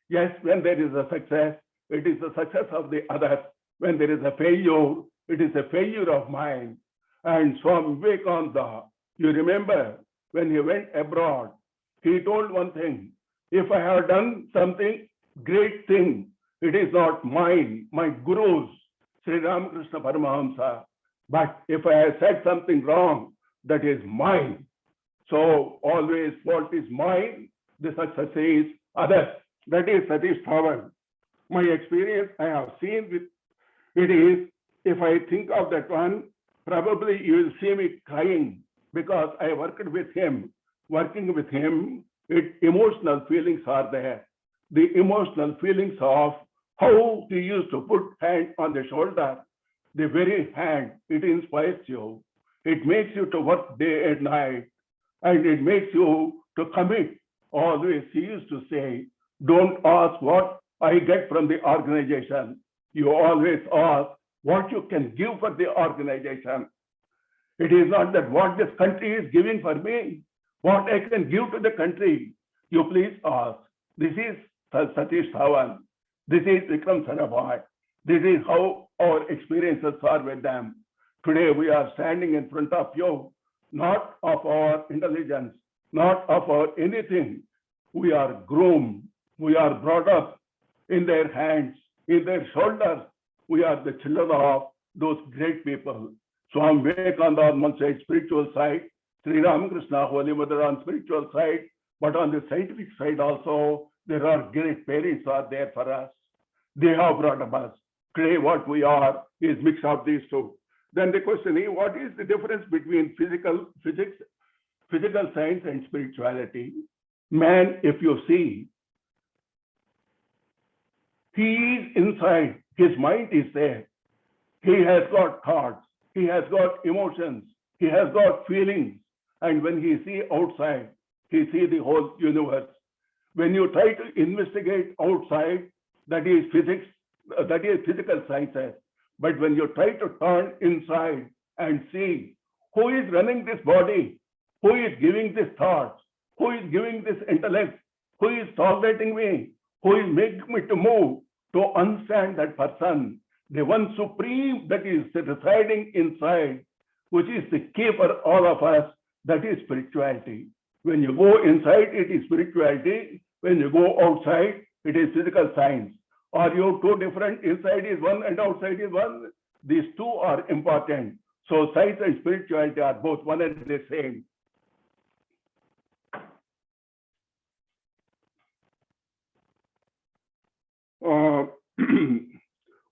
Yes, when there is a success, it is the success of the others. When there is a failure, it is a failure of mine. And Swami Vivekananda, you remember when he went abroad, he told one thing, if I have done something great thing, it is not mine, my Guru's, Sri Ramakrishna Paramahamsa. But if I have said something wrong, that is mine. So always fault is mine, the success is others. That is Satish Dhawan. My experience I have seen with it is, if I think of that one, probably you will see me crying because I worked with him. Working with him, emotional feelings are there. The emotional feelings of how he used to put hand on the shoulder, the very hand, it inspires you. It makes you to work day and night, and it makes you to commit. Always he used to say, don't ask what I get from the organization. You always ask what you can give for the organization. It is not that what this country is giving for me, what I can give to the country. You please ask. This is Satish Dhawan. This is Vikram Sarabhai. This is how our experiences are with them. Today we are standing in front of you, not of our intelligence, not of our anything. We are groomed. We are brought up in their hands, in their shoulders. We are the children of those great people. Swami Vivekananda on one side, spiritual side, Sri Ramakrishna, Holy Mother on spiritual side, but on the scientific side also, there are great parents are there for us. They have brought up us. Today what we are is mix of these two. Then the question is, what is the difference between physical science and spirituality? Man, if you see, he is inside, his mind is there. He has got thoughts, he has got emotions, he has got feelings. And when he see outside, he see the whole universe. When you try to investigate outside, that is physics, that is physical sciences. But when you try to turn inside and see who is running this body, who is giving this thoughts, who is giving this intellect, who is tolerating me, who is making me to move, to understand that person, the one supreme that is residing inside, which is the key for all of us, that is spirituality. When you go inside, it is spirituality. When you go outside, it is physical science. Are you two different? Inside is one and outside is one. These two are important. So science and spirituality are both one and the same.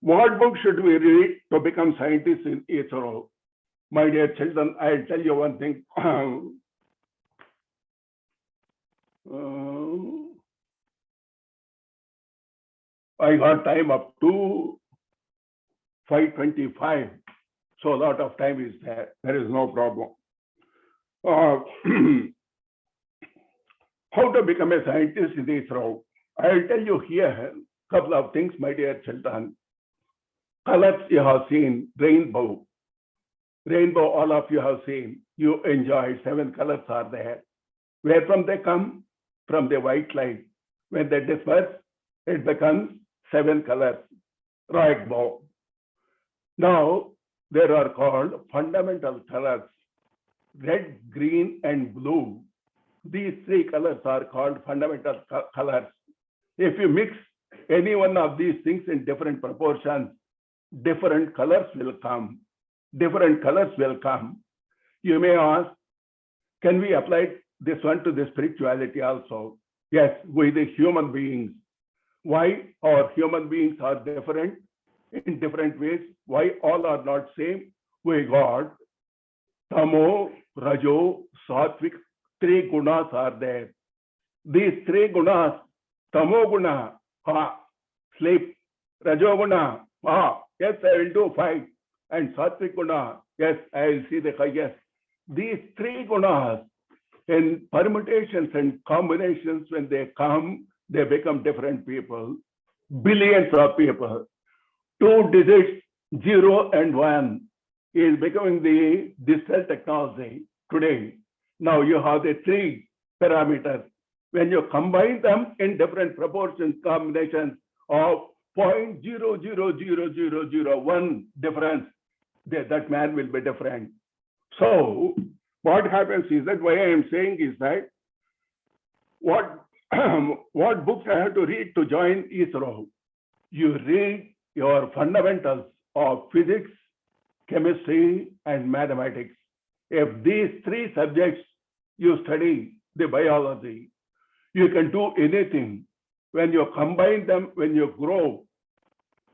What book should we read to become scientists in ISRO? My dear children, I'll tell you one thing. I got time up to 5:25, so a lot of time is there. There is no problem. How to become a scientist in ISRO? I'll tell you here a couple of things, my dear children. Colors you have seen, rainbow. Rainbow, all of you have seen. You enjoy, 7 colors are there. Where from they come? From the white light. When they disperse, it becomes 7 colors, rainbow. Now, there are called fundamental colors, red, green, and blue. These 3 colors are called fundamental colors. If you mix any one of these things in different proportions, different colors will come. Different colors will come. You may ask, can we apply this one to the spirituality also? Yes, we the human beings. Why our human beings are different in different ways? Why all are not same? We got Tamo, Rajo, Sattvic, 3 gunas are there. These 3 gunas, Tamo guna, sleep. Rajo guna, yes, I will do 5. And Sattvic guna, yes, I will see the highest. These 3 gunas, in permutations and combinations, when they come, they become different people, billions of people. 2 digits, 0 and 1, is becoming the digital technology today. Now you have the 3 parameters. When you combine them in different proportions, combinations of 0.00001 difference, that man will be different. So what happens is that why I am saying is that what books I have to read to join ISRO? You read your fundamentals of physics, chemistry, and mathematics. If these 3 subjects you study the biology, you can do anything. When you combine them, when you grow,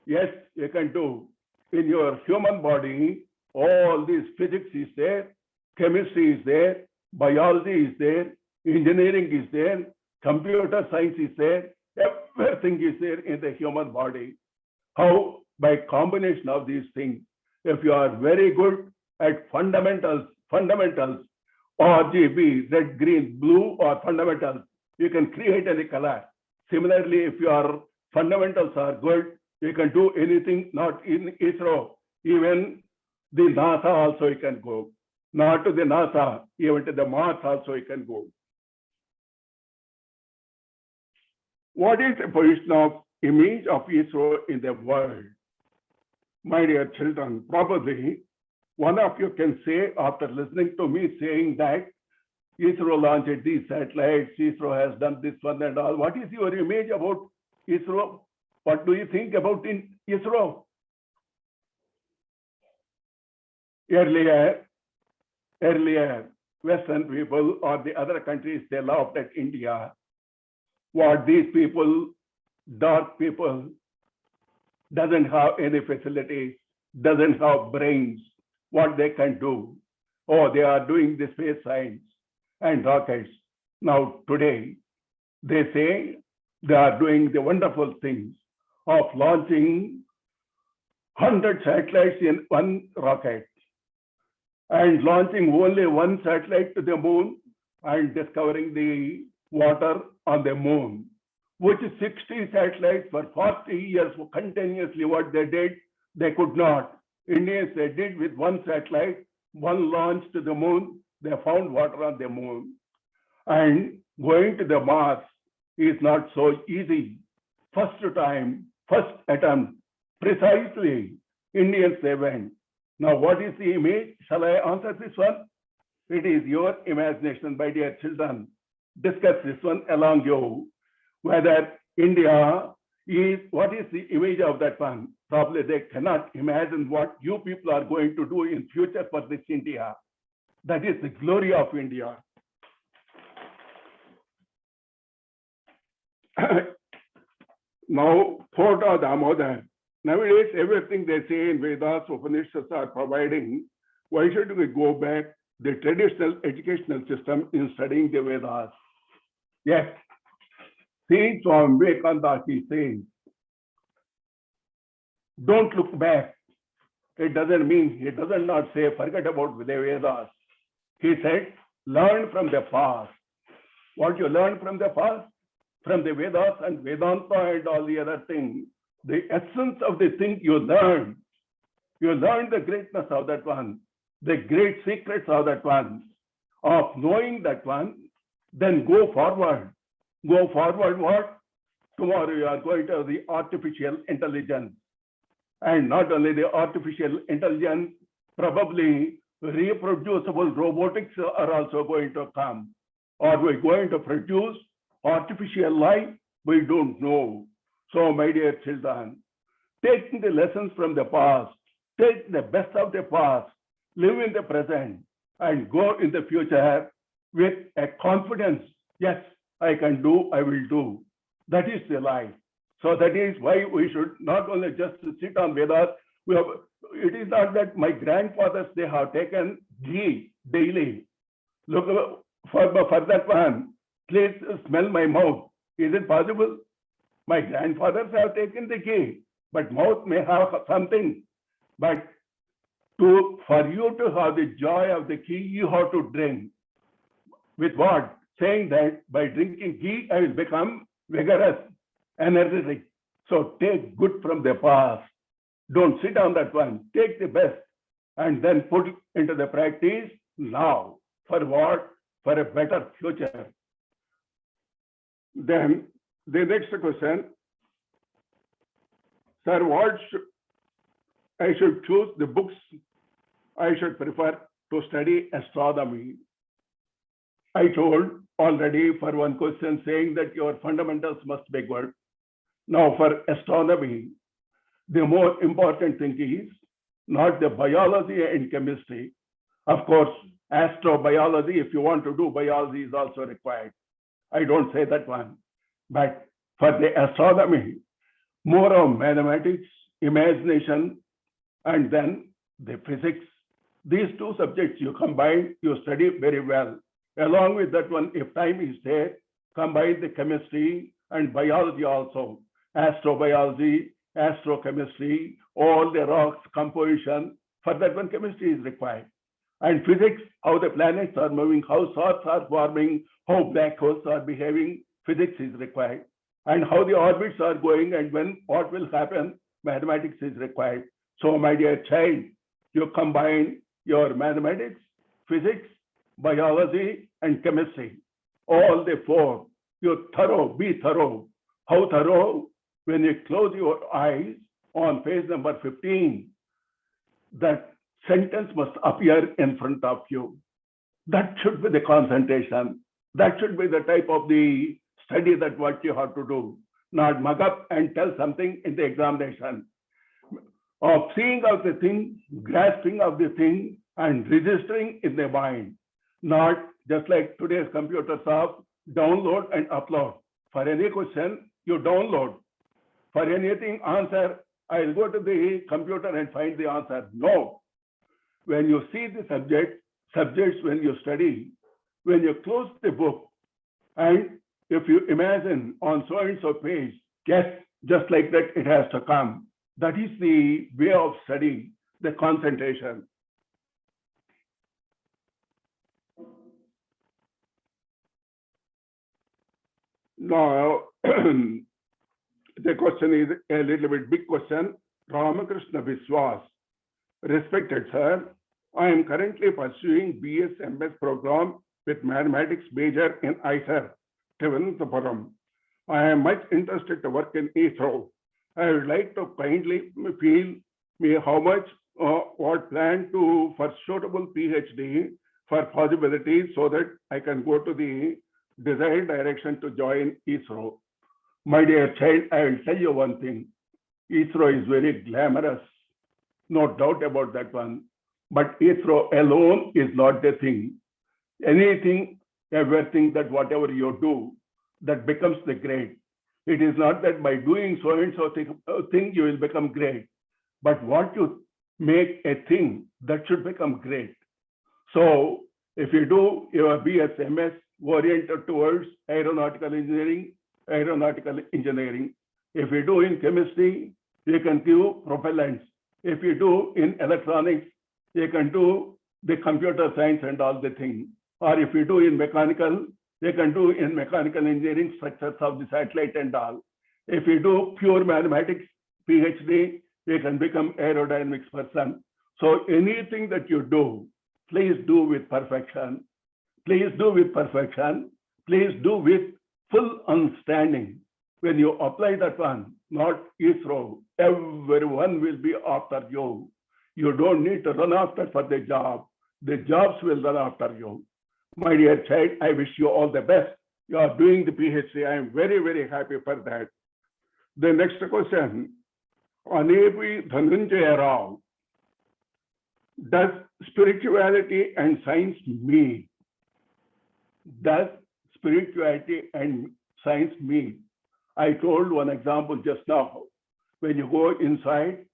yes, you can do. In your human body, all this physics is there, chemistry is there, biology is there, engineering is there, computer science is there, everything is there in the human body. How? By combination of these things. If you are very good at fundamentals, RGB, red, green, blue, or fundamentals, you can create any color. Similarly, if your fundamentals are good, you can do anything, not in ISRO, even the NASA also you can go. Not to the NASA, even to the Mars also you can go. What is the position of image of ISRO in the world? My dear children, probably one of you can say, after listening to me saying that ISRO launched these satellites, ISRO has done this one and all. What is your image about ISRO? What do you think about in ISRO? Earlier, Western people or the other countries, they laughed at India. What these people, dark people, doesn't have any facilities, doesn't have brains, what they can do. Oh, they are doing the space science and rockets. Now today, they say they are doing the wonderful things of launching 100 satellites in one rocket and launching only one satellite to the moon and discovering the water on the moon, which 60 satellites for 40 years continuously what they did, they could not. Indians, they did with one satellite, one launch to the moon, they found water on the moon. And going to the Mars is not so easy. First attempt, precisely, Indians they went. Now what is the image? Shall I answer this one? It is your imagination, my dear children. Discuss this one along you. Whether India is, what is the image of that one? Probably they cannot imagine what you people are going to do in future for this India. That is the glory of India. Now, Pota Damodar. Nowadays, everything they say in Vedas, Upanishads are providing. Why should we go back the traditional educational system in studying the Vedas? Yes. See, Swami Vivekananda, he says, don't look back. It doesn't mean, he does not say, forget about the Vedas. He said, learn from the past. What you learn from the past? From the Vedas and Vedanta and all the other things, the essence of the thing you learn the greatness of that one, the great secrets of that one, of knowing that one, then go forward. Go forward what? Tomorrow you are going to have the artificial intelligence. And not only the artificial intelligence, probably reproducible robotics are also going to come. Are we going to produce artificial life? We don't know. So, my dear children, take the lessons from the past, take the best of the past, live in the present, and go in the future with a confidence. Yes, I can do, I will do. That is the life. So that is why we should not only just sit on Vedas. It is not that my grandfathers, they have taken ghee daily. Look for that one. Please smell my mouth. Is it possible? My grandfathers have taken the ghee, but mouth may have something. But for you to have the joy of the ghee, you have to drink. With what? Saying that by drinking ghee, I will become vigorous, energetic. So take good from the past. Don't sit on that one. Take the best and then put it into the practice now. For what? For a better future. Then the next question, sir, I should choose the books I should prefer to study astronomy. I told already for one question saying that your fundamentals must be good. Now for astronomy, the more important thing is not the biology and chemistry. Of course, astrobiology, if you want to do biology, is also required. I don't say that one. But for the astronomy, more of mathematics, imagination, and then the physics. These two subjects you combine, you study very well. Along with that one, if time is there, combine the chemistry and biology also. Astrobiology, astrochemistry, all the rocks, composition. For that one, chemistry is required. And physics, how the planets are moving, how stars are forming, how black holes are behaving, physics is required. And how the orbits are going and when, what will happen, mathematics is required. So my dear child, you combine your mathematics, physics, biology, and chemistry. All the four. You be thorough. How thorough? When you close your eyes on page number 15, that sentence must appear in front of you. That should be the concentration. That should be the type of the study that what you have to do. Not mug up and tell something in the examination. Of seeing of the thing, grasping of the thing, and registering in the mind. Not just like today's computers have download and upload. For any question, you download. For anything answer, I'll go to the computer and find the answer. No. When you see the subjects when you study, when you close the book, and if you imagine on so and so page, yes, just like that it has to come. That is the way of study, the concentration. Now, the question is a little bit big question. Ramakrishna Viswas. Respected sir, I am currently pursuing BS/MS program with mathematics major in ISER, Tiruvananthapuram. I am much interested to work in ISRO. I would like to kindly feel me how much what plan to for suitable PhD for possibilities so that I can go to the desired direction to join ISRO. My dear child, I will tell you one thing. ISRO is very glamorous, no doubt about that one. But ISRO alone is not the thing. Anything, everything that whatever you do, that becomes the great. It is not that by doing so and so thing you will become great, but what you make a thing that should become great. So if you do your BS/MS oriented towards aeronautical engineering, If you do in chemistry, you can do propellants. If you do in electronics, you can do the computer science and all the things. Or if you do in mechanical, you can do in mechanical engineering structures of the satellite and all. If you do pure mathematics, PhD, you can become aerodynamics person. So anything that you do, please do with perfection. Please do with perfection. Please do with full understanding. When you apply that one, not ISRO, everyone will be after you. You don't need to run after for the job. The jobs will run after you. My dear child, I wish you all the best. You are doing the PhD. I am very, very happy for that. The next question, Anevi Dhananjaya Rao. Does spirituality and science meet? Does spirituality and science meet? I told one example just now. When you go inside,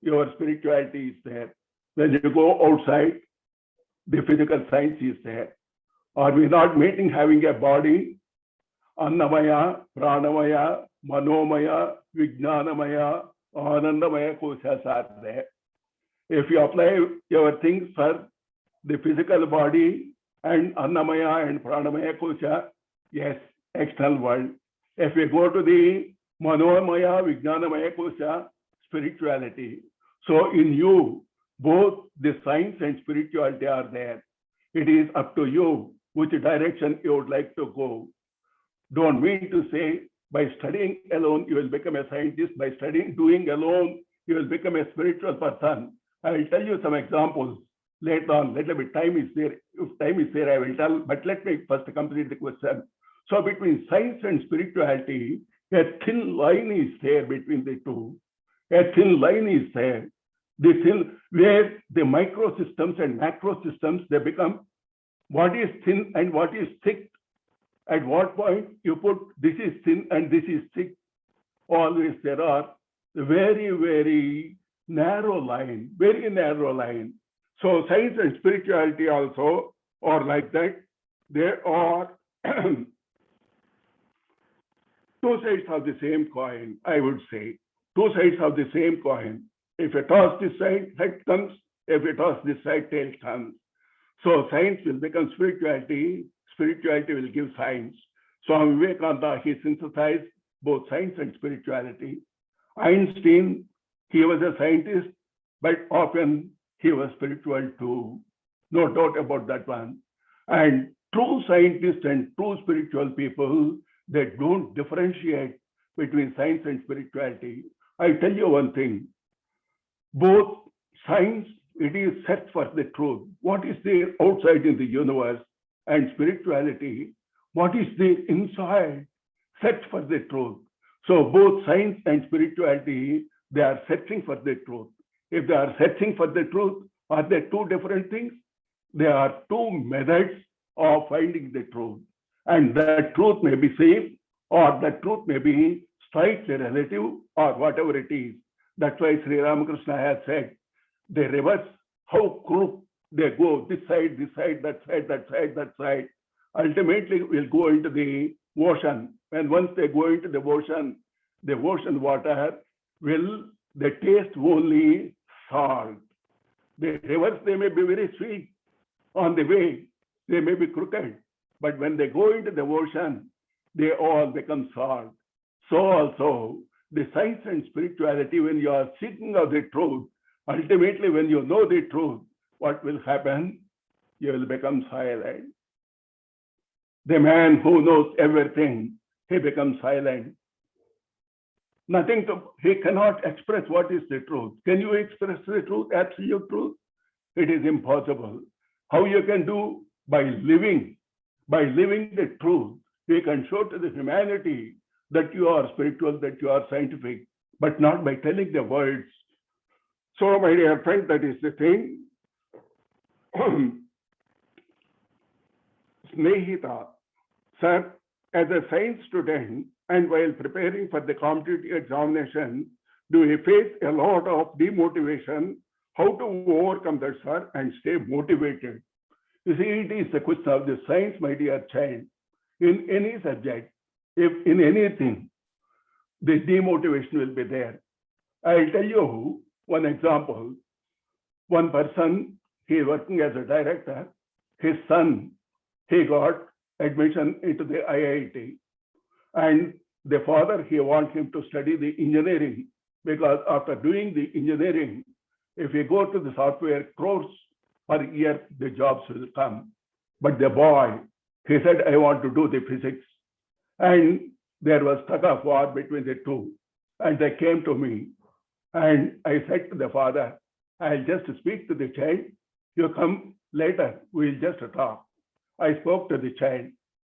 your spirituality is there. When you go outside, the physical science is there. Are we not meeting having a body? Annamaya, Pranamaya, Manomaya, Vijnanamaya, Anandamaya koshas are there. If you apply your things for the physical body and Annamaya and Pranamaya kosha, yes, external world. If we go to the Manomaya, Vijnanamaya kosha, spirituality. So in you, both the science and spirituality are there. It is up to you which direction you would like to go. Don't mean to say by studying alone you will become a scientist, by studying, doing alone you will become a spiritual person. I will tell you some examples later on. Little bit time is there. If time is there, I will tell, but let me first complete the question. So between science and spirituality, a thin line is there between the two. A thin line is there. The thin, where the microsystems and macrosystems, they become what is thin and what is thick. At what point you put this is thin and this is thick. Always there are very, very narrow line, very narrow line. So science and spirituality also are like that. There are two sides of the same coin, I would say. Two sides of the same coin. If you toss this side, head comes. If you toss this side, tail comes. So science will become spirituality. Spirituality will give science. Swami Vivekananda, he synthesized both science and spirituality. Einstein, he was a scientist, but often he was spiritual too. No doubt about that one. And true scientists and true spiritual people, they don't differentiate between science and spirituality. I tell you one thing. Both science, it is search for the truth. What is there outside in the universe? And spirituality, what is there inside? Search for the truth. So both science and spirituality, they are searching for the truth. If they are searching for the truth, are they two different things? They are two methods of finding the truth. And the truth may be same, or the truth may be slightly relative, or whatever it is. That's why Sri Ramakrishna has said, the rivers, how crooked they go, this side, that side, that side, that side. Ultimately, will go into the ocean. And once they go into the ocean water will, they taste only salt. The rivers, they may be very sweet on the way, they may be crooked. But when they go into the ocean, they all become salt. So also, the science and spirituality, when you are seeking of the truth, ultimately when you know the truth, what will happen? You will become silent. The man who knows everything, he becomes silent. Nothing to, he cannot express what is the truth. Can you express the truth, absolute truth? It is impossible. How you can do? By living the truth. You can show to the humanity that you are spiritual, that you are scientific, but not by telling the words. So, my dear friend, that is the thing. Snehita, sir, as a science student and while preparing for the competitive examination, do you face a lot of demotivation? How to overcome that, sir, and stay motivated? You see, it is the question of the science, my dear child. In any subject, if in anything, the demotivation will be there. I'll tell you one example. One person, he is working as a director. His son, he got admission into the IIT. And the father, he wants him to study the engineering, because after doing the engineering, if you go to the software course per year, the jobs will come. But the boy, he said, I want to do the physics. And there was tug of war between the two. And they came to me. And I said to the father, I'll just speak to the child. You come later, we'll just talk. I spoke to the child.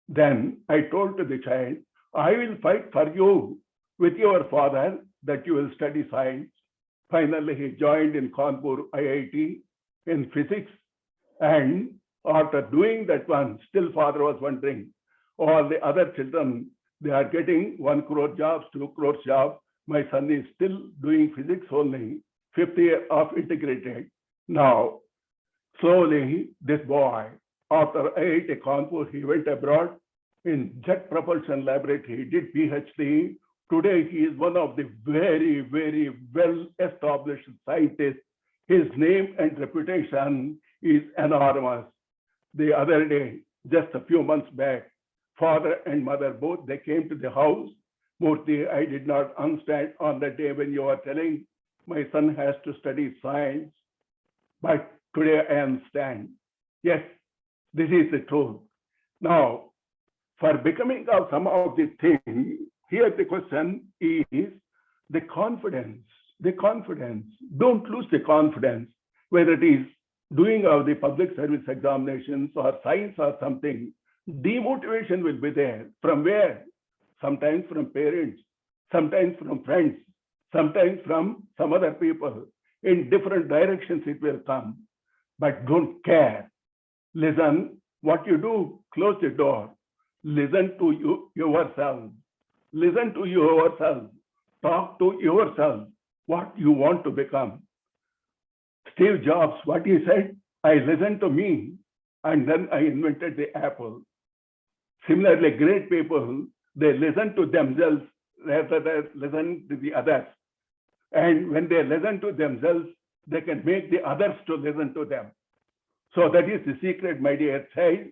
Then I told to the child, I will fight for you with your father that you will study science. Finally, he joined in Kanpur IIT in physics. And after doing that one, still father was wondering, all the other children, they are getting 1 crore jobs, 2 crore jobs. My son is still doing physics only, 5th year of integrated. Now, slowly, this boy, after IIT Kanpur, he went abroad in Jet Propulsion Laboratory. He did PhD. Today, he is one of the very, very well-established scientists. His name and reputation is enormous. The other day, just a few months back, father and mother, both, they came to the house. Murthy, I did not understand on the day when you are telling my son has to study science, but today I understand. Yes, this is the truth. Now, for becoming of some of the things, here the question is the confidence. The confidence. Don't lose the confidence, whether it is doing of the public service examinations or science or something. Demotivation will be there. From where? Sometimes from parents, sometimes from friends, sometimes from some other people. In different directions it will come. But don't care. Listen, what you do, close the door. Listen to yourself. Listen to yourself. Talk to yourself what you want to become. Steve Jobs, what he said, I listened to me and then I invented the Apple. Similarly, great people, they listen to themselves rather than listen to the others. And when they listen to themselves, they can make the others to listen to them. So that is the secret, my dear child.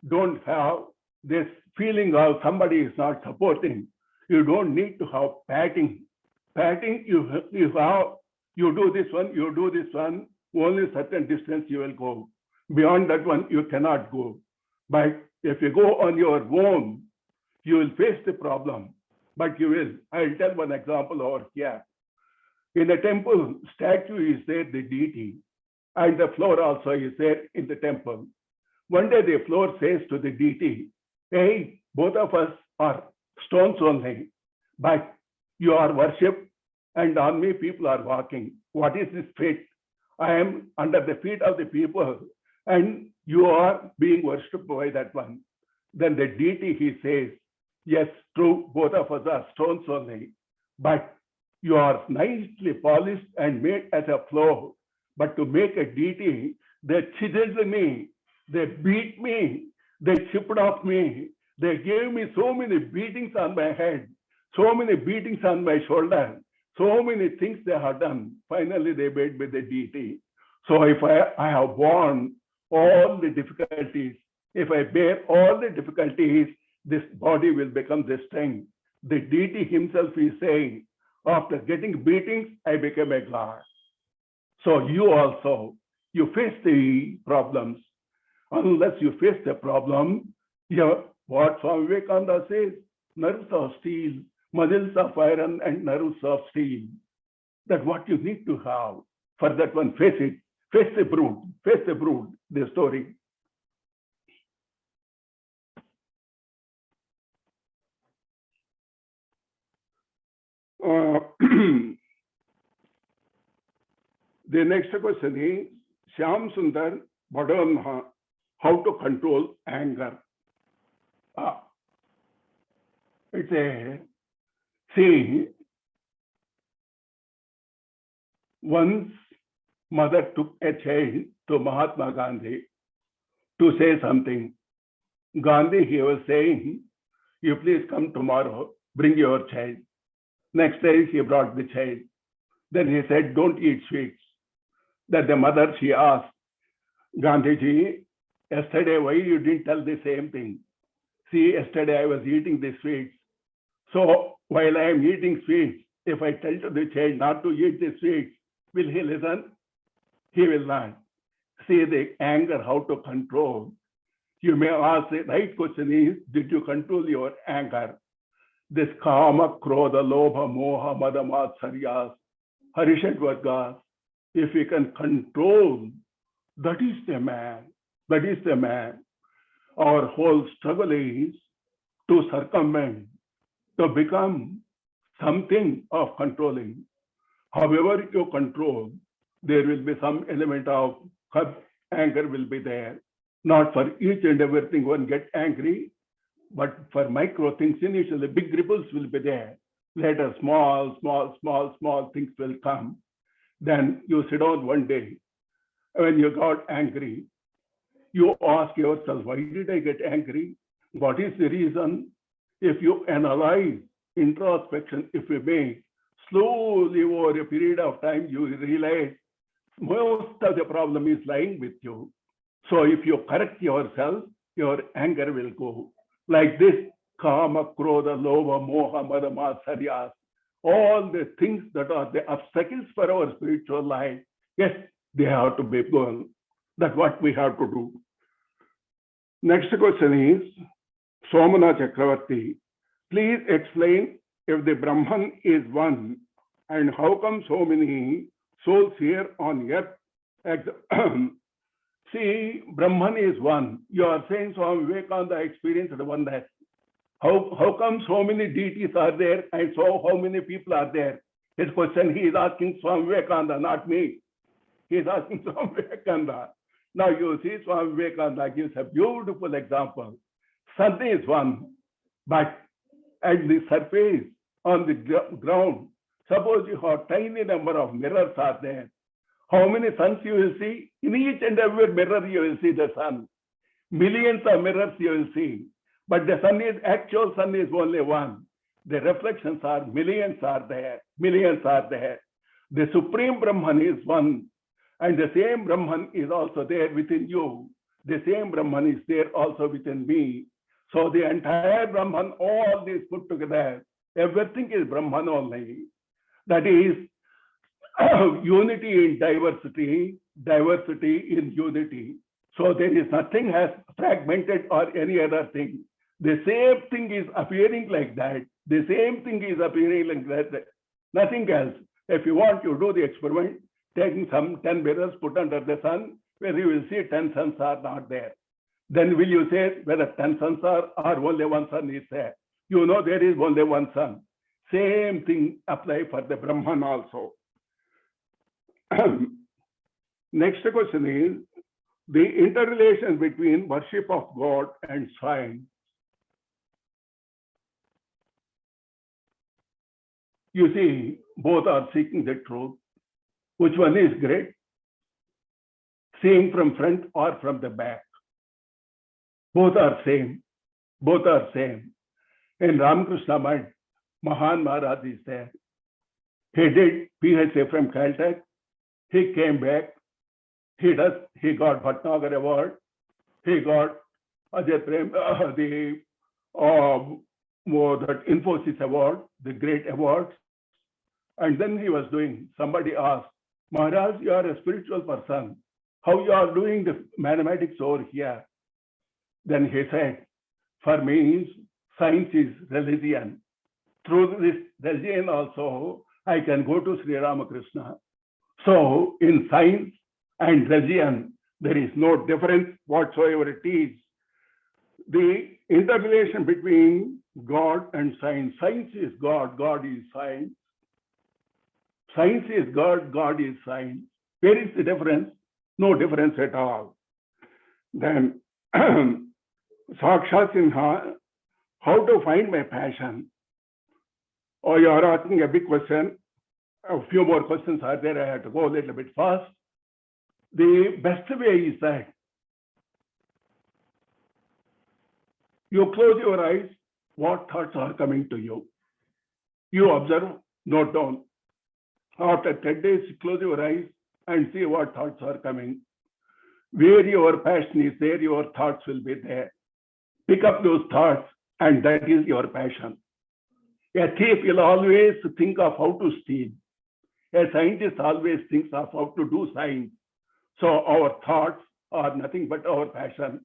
Don't have this feeling of somebody is not supporting. You don't need to have patting. Patting, you do this one, only certain distance you will go. Beyond that one, you cannot go. But if you go on your own, you will face the problem. But you will. I'll tell one example over here. In the temple, statue is there, the deity, and the floor also is there in the temple. One day the floor says to the deity, hey, both of us are stones only, but you are worshipped and on me people are walking. What is this fate? I am under the feet of the people and you are being worshipped by that one. Then the deity, he says, yes, true, both of us are stones only, but you are nicely polished and made as a floor. But to make a deity, they chiseled me, they beat me, they chipped off me, they gave me so many beatings on my head, so many beatings on my shoulder, so many things they have done. Finally, they made me the deity. So if I have borne all the difficulties, if I bear all the difficulties, this body will become this thing. The deity himself is saying, after getting beatings, I became a god. So you also, you face the problems. Unless you face the problem, what Swami Vivekananda says, nerves of steel, muscles of iron and nerves of steel. That's what you need to have. For that one, face it. Face the brood, the story. The next question is Shyam Sundar Bhadanha, how to control anger. It's a, see, once mother took a child to Mahatma Gandhi to say something. Gandhi, he was saying, you please come tomorrow, bring your child. Next day, he brought the child. Then he said, don't eat sweets. That the mother, she asked, Gandhiji, yesterday, why you didn't tell the same thing? See, yesterday I was eating the sweets. So while I am eating sweets, if I tell to the child not to eat the sweets, will he listen? He will not. See the anger, how to control. You may ask, the right question is, did you control your anger? This kama, krodha, lobha, moha, mada, matsaryas, harishat vargas, if we can control, that is the man. That is the man. Our whole struggle is to circumvent, to become something of controlling. However you control, there will be some element of anger will be there. Not for each and everything one get angry, but for micro things initially, big ripples will be there. Later, small things will come. Then you sit down one day, when you got angry, you ask yourself, why did I get angry? What is the reason? If you analyze, introspection, if you make, slowly over a period of time, you realize most of the problem is lying with you. So if you correct yourself, your anger will go. Like this, kama, krodha, lobha, moha, mada, matsaryas, all the things that are the obstacles for our spiritual life, yes, they have to be gone. That's what we have to do. Next question is, Somana Chakravarti, please explain if the Brahman is one and how come so many souls here on earth? See, Brahman is one. You are saying Swami Vivekananda experienced oneness. How come so many deities are there and so how many people are there? His question, he is asking Swami Vivekananda, not me. He is asking Swami Vivekananda. Now you see Swami Vivekananda gives a beautiful example. Sun is one, but at the surface, on the ground, suppose you have tiny number of mirrors are there. How many suns you will see? In each and every mirror you will see the sun. Millions of mirrors you will see. But the sun is, actual sun is only one. The reflections are, millions are there. Millions are there. The Supreme Brahman is one. And the same Brahman is also there within you. The same Brahman is there also within me. So the entire Brahman, all this put together, everything is Brahman only. That is unity in diversity, diversity in unity. So there is nothing as fragmented or any other thing. The same thing is appearing like that. The same thing is appearing like that. Nothing else. If you want to do the experiment, taking some 10 mirrors put under the sun, where you will see 10 suns are not there. Then will you say whether 10 suns are or only one sun is there? You know there is only one sun. Same thing apply for the Brahman also. Next question is the interrelation between worship of God and science. You see, both are seeking the truth. Which one is great? Seeing from front or from the back? Both are same. Both are same. In Ramakrishna Math, Mahan Maharaj is there. He did PhD from Caltech. He came back. He got Bhatnagar Award. He got the that Infosys award, the great awards. And then he was doing, somebody asked, Maharaj, you are a spiritual person. How you are doing the mathematics over here? Then he said, for me, science is religion. Through this religion also, I can go to Sri Ramakrishna. So in science and religion, there is no difference whatsoever it is. The interrelation between God and science. Science is God, God is science. Science is God, God is science. Where is the difference? No difference at all. Then Saksha Sinha, how to find my passion? Oh, you are asking a big question. A few more questions are there. I have to go a little bit fast. The best way is that you close your eyes, what thoughts are coming to you? You observe, note down. After 10 days, close your eyes and see what thoughts are coming. Where your passion is there, your thoughts will be there. Pick up those thoughts, and that is your passion. A thief will always think of how to steal. A scientist always thinks of how to do science. So our thoughts are nothing but our passion.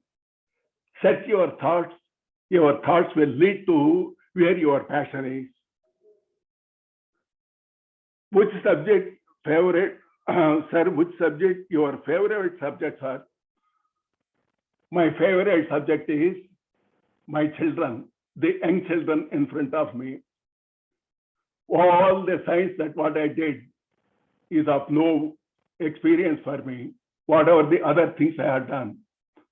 Set your thoughts will lead to where your passion is. Which subject favorite, sir, which subject your favorite subjects are? My favorite subject is my children, the young children in front of me. All the science that what I did is of no experience for me, whatever the other things I have done.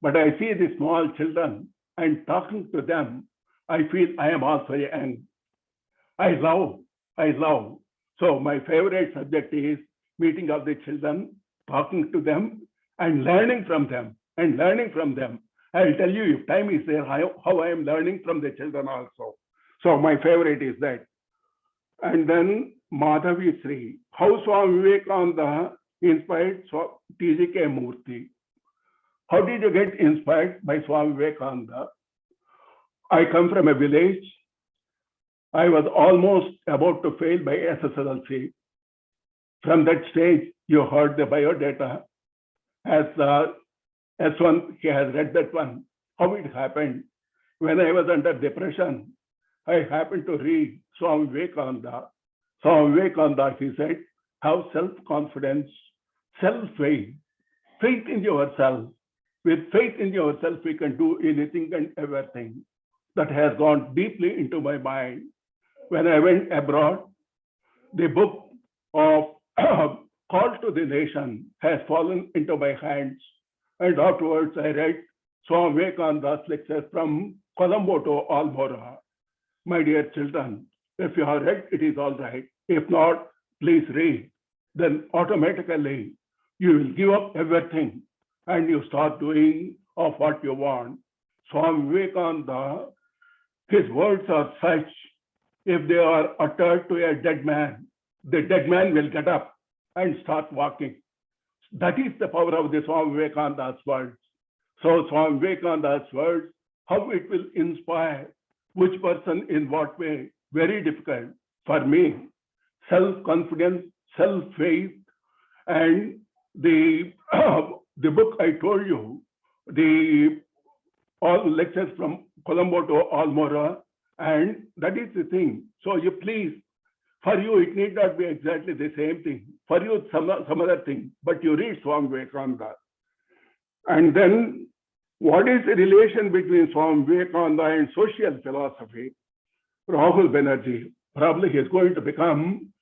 But I see the small children and talking to them, I feel I am also young. I love. So my favorite subject is meeting of the children, talking to them and learning from them. I'll tell you if time is there, how I am learning from the children also. So my favorite is that. And then Madhavi Sri, how Swami Vivekananda inspired T.G.K. Murthy. How did you get inspired by Swami Vivekananda? I come from a village. I was almost about to fail by SSLC. From that stage, you heard the biodata. As S1, he has read that one. How it happened. When I was under depression, I happened to read Swami Vivekananda. Swami Vivekananda, he said, have self-confidence, self-faith, faith in yourself. With faith in yourself, we can do anything and everything. That has gone deeply into my mind. When I went abroad, the book of Call to the Nation has fallen into my hands. And afterwards, I read Swami Vivekananda's lectures from Colombo to Almora. My dear children, if you have read, it is all right. If not, please read. Then automatically, you will give up everything and you start doing of what you want. Swami Vivekananda, his words are such, if they are uttered to a dead man, the dead man will get up and start walking. That is the power of the Swami Vivekananda's words. So Swami Vivekananda's words, how it will inspire which person in what way, very difficult. For me, self-confidence, self-faith, and the book I told you, all lectures from Colombo to Almora, and that is the thing. So you please, for you, it need not be exactly the same thing. For you, some other thing, but you read Swami Vivekananda. And then, what is the relation between Swami Vivekananda and social philosophy? Rahul Banerjee, probably he is going to become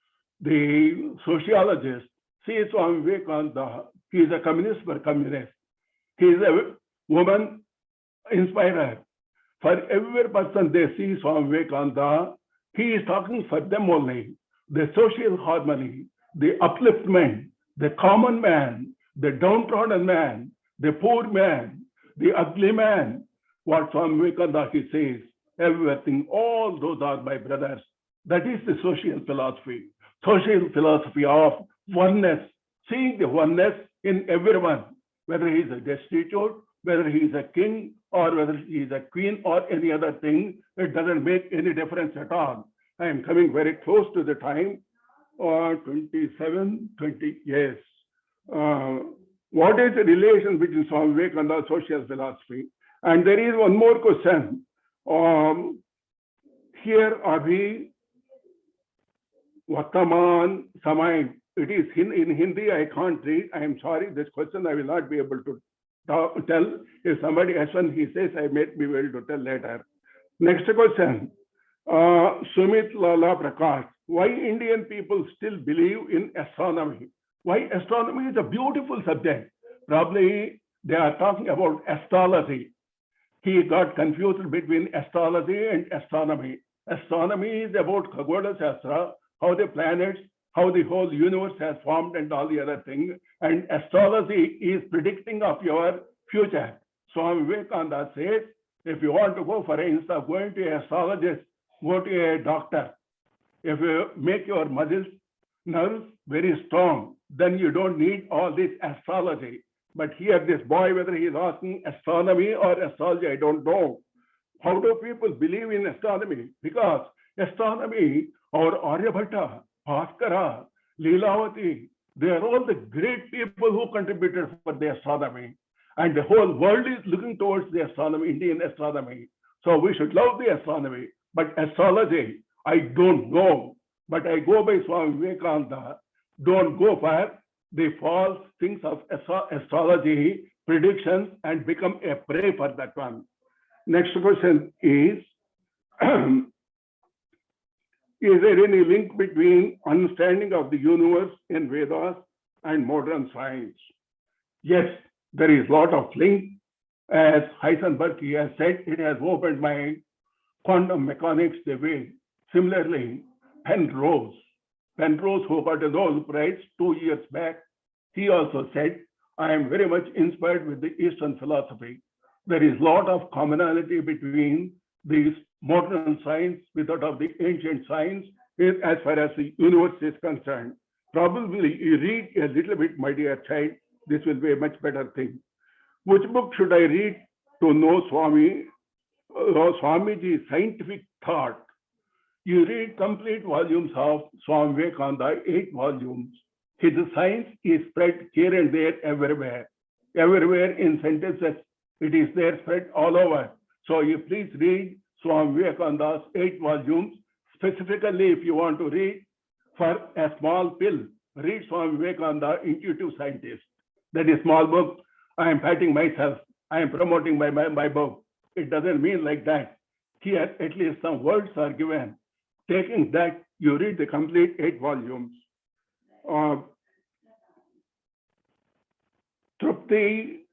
the sociologist. See, Swami Vivekananda, he is a communist for communists. He is a woman inspirer. For every person they see Swami Vivekananda, he is talking for them only. The social harmony, the upliftment, the common man, the downtrodden man, the poor man, the ugly man. What Swami Vivekananda he says, everything, all those are my brothers. That is the social philosophy. Social philosophy of oneness, seeing the oneness in everyone, whether he is a destitute whether he is a king or whether he is a queen or any other thing, it doesn't make any difference at all. I am coming very close to the time, 20 years. What is the relation between Swami Vivekananda and social philosophy? And there is one more question. Here, Abhi, Vartaman Samay. It is in Hindi, I can't read. I am sorry, this question I will not be able to tell. If somebody asks one, he says, I may be able to tell later. Next question. Sumit Lala Prakash. Why Indian people still believe in astronomy? Why astronomy is a beautiful subject. Probably they are talking about astrology. He got confused between astrology and astronomy. Astronomy is about Khagoda Shastra, how the planets, how the whole universe has formed and all the other things. And astrology is predicting of your future. Swami Vivekananda says, if you want to go for instead of going to an astrologist, go to a doctor. If you make your muscles, nerves very strong, then you don't need all this astrology. But here, this boy, whether he is asking astronomy or astrology, I don't know. How do people believe in astronomy? Because astronomy, or Aryabhatta, Bhaskara, Leelavati, they are all the great people who contributed for the astronomy. And the whole world is looking towards the astronomy, Indian astronomy. So we should love the astronomy. But astrology, I don't know. But I go by Swami Vivekananda. Don't go for the false things of astrology, predictions, and become a prey for that one. Next question is, is there any link between understanding of the universe in Vedas and modern science? Yes, there is a lot of link. As Heisenberg has said, it has opened my quantum mechanics the way. Similarly, Penrose, who got a Nobel Prize 2 years back, he also said, I am very much inspired with the Eastern philosophy. There is a lot of commonality between these modern science with that of the ancient science as far as the universe is concerned. Probably you read a little bit, my dear child, this will be a much better thing. Which book should I read to know Swamiji's scientific thought? You read complete volumes of Swami Vivekananda, 8 volumes. His science is spread here and there, everywhere in sentences. It is there spread all over. So you please read Swami Vivekananda's 8 volumes. Specifically, if you want to read for a small pill, read Swami Vivekananda, Intuitive Scientist. That is small book. I am patting myself. I am promoting my book. It doesn't mean like that. Here, at least some words are given. Taking that, you read the complete 8 volumes. Trupti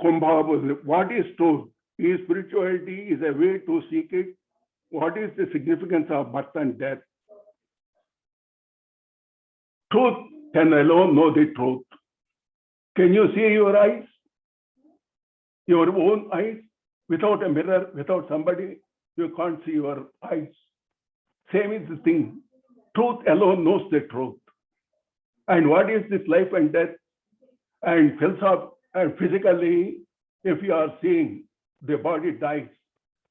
Kumbhabhus, what is truth? Is spirituality is a way to seek it? What is the significance of birth and death? Truth can alone know the truth. Can you see your eyes? Your own eyes? Without a mirror, without somebody, you can't see your eyes. Same is the thing. Truth alone knows the truth. And what is this life and death? And physically, if you are seeing, the body dies.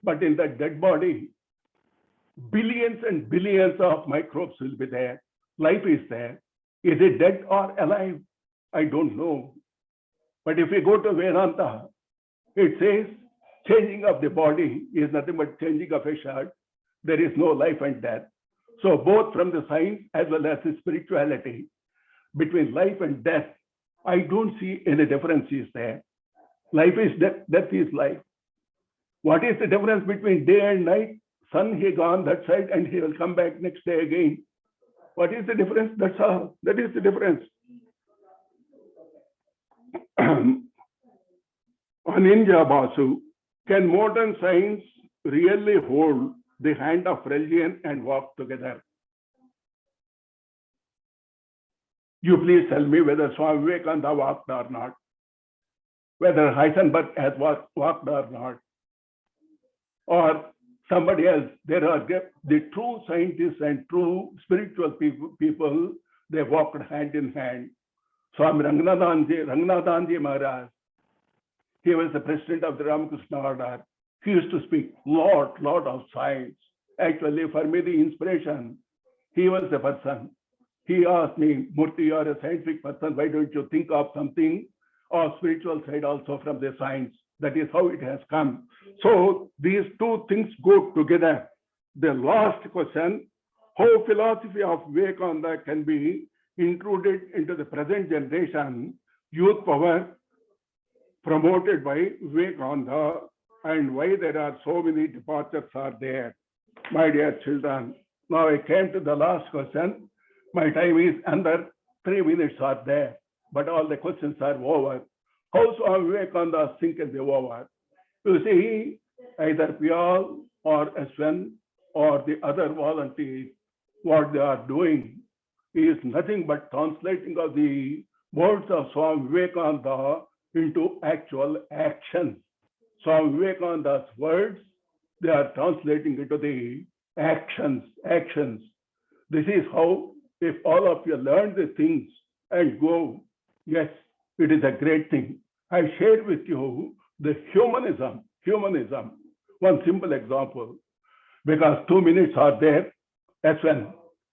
But in that dead body, billions and billions of microbes will be there. Life is there. Is it dead or alive? I don't know. But if we go to Vedanta, it says changing of the body is nothing but changing of a shirt. There is no life and death. So both from the science as well as the spirituality, between life and death, I don't see any differences there. Life is death, death is life. What is the difference between day and night? Sun, he gone that side and he will come back next day again. What is the difference? That's all. That is the difference. Aninja Basu, can modern science really hold the hand of religion and walk together? You please tell me whether Swami Vivekananda walked or not, whether Heisenberg has walked or not, or somebody else. There are the true scientists and true spiritual people, they walked hand in hand. Swami Ranganathanji Maharaj, He was the president of the Ramakrishna Order. He used to speak lot of science. Actually, for me, the inspiration, he was the person. He asked me, Murthy, you are a scientific person. Why don't you think of something or spiritual side also from the science? That is how it has come. So these two things go together. The last question, how philosophy of Vivekananda can be included into the present generation youth power promoted by Vivekananda, and why there are so many departures are there. My dear children, now I came to the last question. My time is under 3 minutes are there, but all the questions are over. How Swami Vivekananda's think is over? You see, either Piyal or SN or the other volunteers, what they are doing is nothing but translating of the words of Swami Vivekananda into actual action. Swami Vivekananda's words, they are translating into the actions. This is how, if all of you learn the things and go, yes, it is a great thing. I shared with you the humanism. One simple example, because 2 minutes are there, as when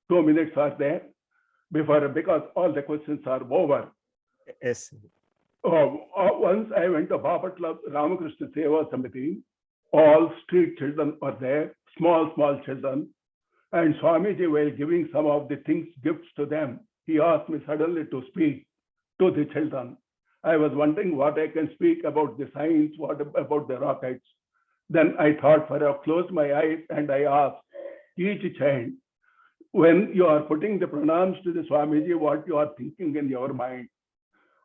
2 minutes are there, because all the questions are over. Yes. Once I went to Bapatla Ramakrishna Seva Samiti, all street children were there, small children, and Swamiji, while giving some of the things, gifts to them, he asked me suddenly to speak to the children. I was wondering what I can speak about the science, what about the rockets. Then I thought, I closed my eyes and I asked each child, when you are putting the pranams to the Swamiji, what you are thinking in your mind.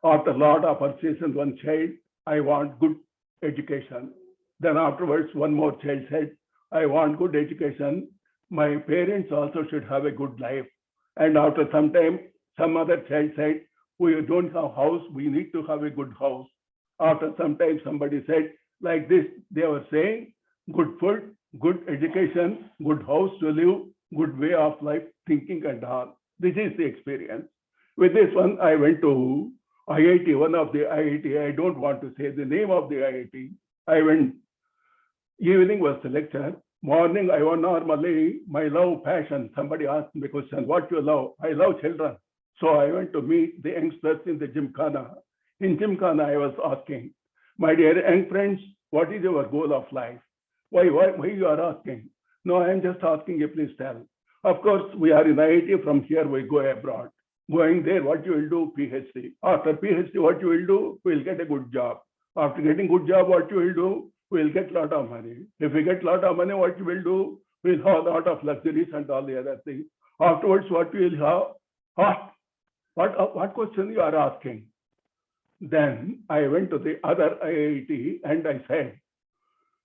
After a lot of persuasion, one child, I want good education. Then afterwards, one more child said, I want good education. My parents also should have a good life. And after some time, some other child said, we don't have house, we need to have a good house. After some time, somebody said, like this, they were saying, good food, good education, good house to live, good way of life, thinking and all. This is the experience. With this one, I went to IIT, one of the IIT, I don't want to say the name of the IIT. I went, evening was the lecture. Morning, I was normally, my love, passion, somebody asked me the question, what you love? I love children. So I went to meet the youngsters in the Gymkhana. In Gymkhana, I was asking, my dear young friends, what is your goal of life? Why you are asking? No, I am just asking you, please tell. Of course, we are in IIT, from here we go abroad. Going there, what you will do? PhD. After PhD, what you will do? We will get a good job. After getting good job, what you will do? We will get lot of money. If we get lot of money, what you will do? We will have a lot of luxuries and all the other things. Afterwards, what you will have? What question you are asking? Then I went to the other IIT and I said,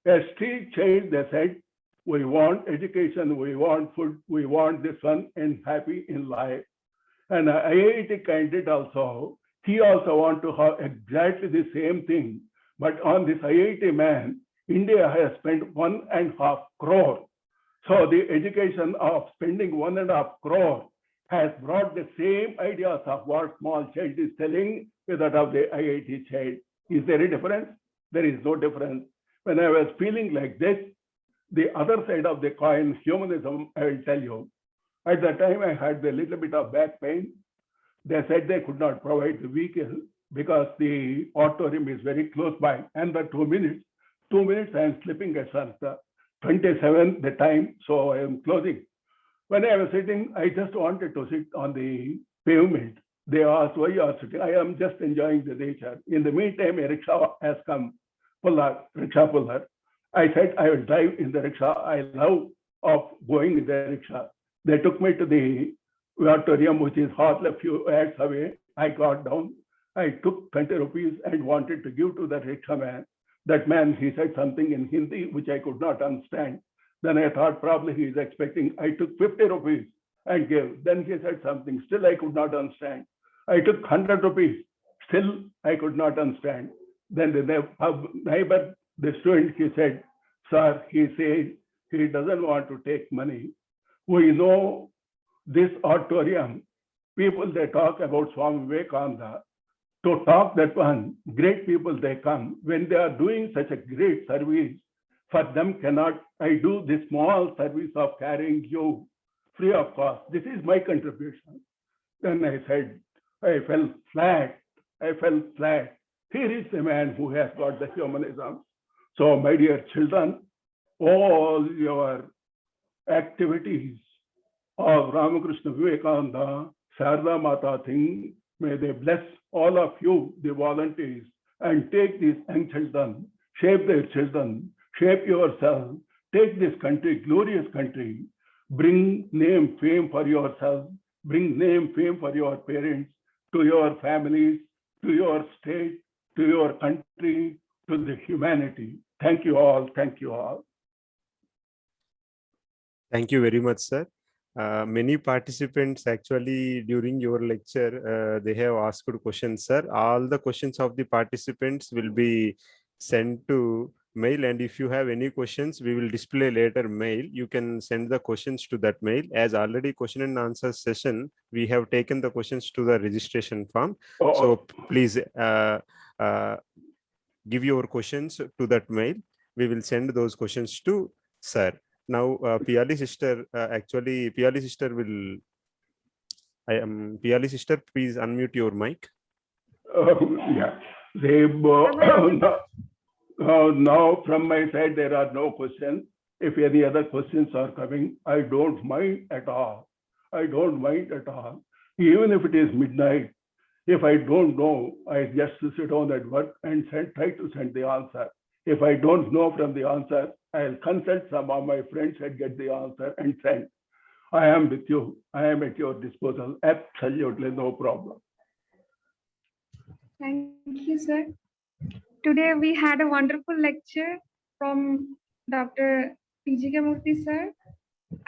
a street child, they said, we want education, we want food, we want this one and happy in life. And IIT candidate also, he also want to have exactly the same thing. But on this IIT man, India has spent 1.5 crore. So the education of spending 1.5 crore has brought the same ideas of what small child is telling with that of the IIT child. Is there a difference? There is no difference. When I was feeling like this, the other side of the coin, humanism, I will tell you. At that time, I had a little bit of back pain. They said they could not provide the vehicle because the auditorium is very close by. And the 2 minutes, I am slipping at 27 the time, so I am closing. When I was sitting, I just wanted to sit on the pavement. They asked, why you are sitting? I am just enjoying the nature. In the meantime, a rickshaw has come, rickshaw puller. I said, I will drive in the rickshaw. I love of going in the rickshaw. They took me to the auditorium, which is hardly a few yards away. I got down. I took 20 rupees and wanted to give to the rickshaw man. That man, he said something in Hindi, which I could not understand. Then I thought probably he is expecting. I took 50 rupees and gave. Then he said something. Still, I could not understand. I took 100 rupees. Still, I could not understand. Then the neighbor, the student, he said, sir, he says he doesn't want to take money. We know this auditorium, people, they talk about Swami Vivekananda. to talk that one. Great people, they come. When they are doing such a great service, for them cannot I do this small service of carrying you free of cost. This is my contribution. Then I said, I fell flat. I fell flat. Here is a man who has got the humanism. So, my dear children, all your activities of Ramakrishna Vivekananda, Sarada Mata thing, may they bless all of you, the volunteers, and take these young children, shape their children, shape yourself, take this country, glorious country, bring name, fame for yourself, bring name, fame for your parents, to your families, to your state, to your country, to the humanity. Thank you all. Thank you all. Thank you very much, sir. Many participants actually during your lecture, they have asked questions, sir. All the questions of the participants will be sent to mail, and if you have any questions, we will display later mail. You can send the questions to that mail. As already question and answer session, we have taken the questions to the registration form. So please give your questions to that mail. We will send those questions to sir. Now, Piali sister, actually, Piali sister will. Piali sister, please unmute your mic. Yeah. Now, from my side, there are no questions. If any other questions are coming, I don't mind at all. I don't mind at all. Even if it is midnight, if I don't know, I just sit down at work and try to send the answer. If I don't know from the answer, I'll consult some of my friends and get the answer and send. I am with you. I am at your disposal. Absolutely no problem. Thank you, sir. Today we had a wonderful lecture from Dr. P.G.K. Murthy, sir.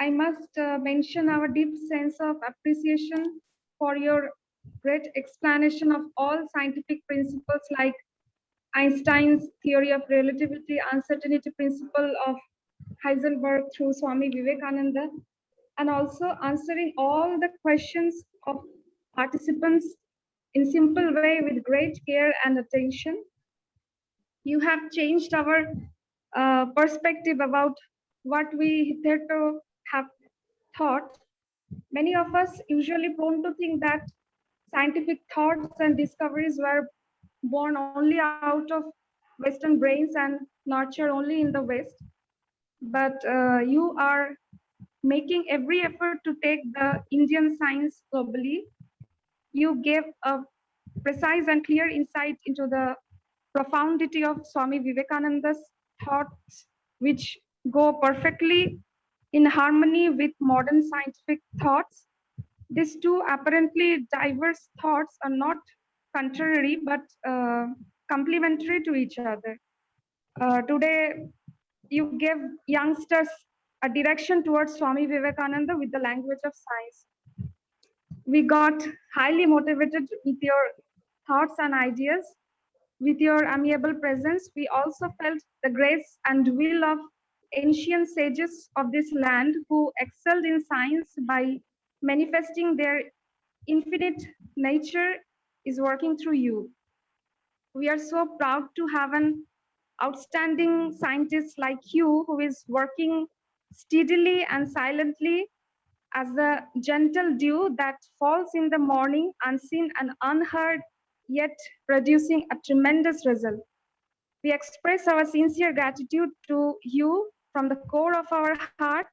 I must mention our deep sense of appreciation for your great explanation of all scientific principles like Einstein's theory of relativity, uncertainty principle of Heisenberg through Swami Vivekananda, and also answering all the questions of participants in simple way with great care and attention. You have changed our perspective about what we hitherto have thought. Many of us usually prone to think that scientific thoughts and discoveries were born only out of Western brains and nurtured only in the West. But you are making every effort to take the Indian science globally. You gave a precise and clear insight into the profundity of Swami Vivekananda's thoughts, which go perfectly in harmony with modern scientific thoughts. These two apparently diverse thoughts are not contrary, but complementary to each other. Today, you gave youngsters a direction towards Swami Vivekananda with the language of science. We got highly motivated with your thoughts and ideas. With your amiable presence, we also felt the grace and will of ancient sages of this land who excelled in science by manifesting their infinite nature is working through you. We are so proud to have an outstanding scientist like you who is working steadily and silently as the gentle dew that falls in the morning, unseen and unheard, yet producing a tremendous result. We express our sincere gratitude to you from the core of our heart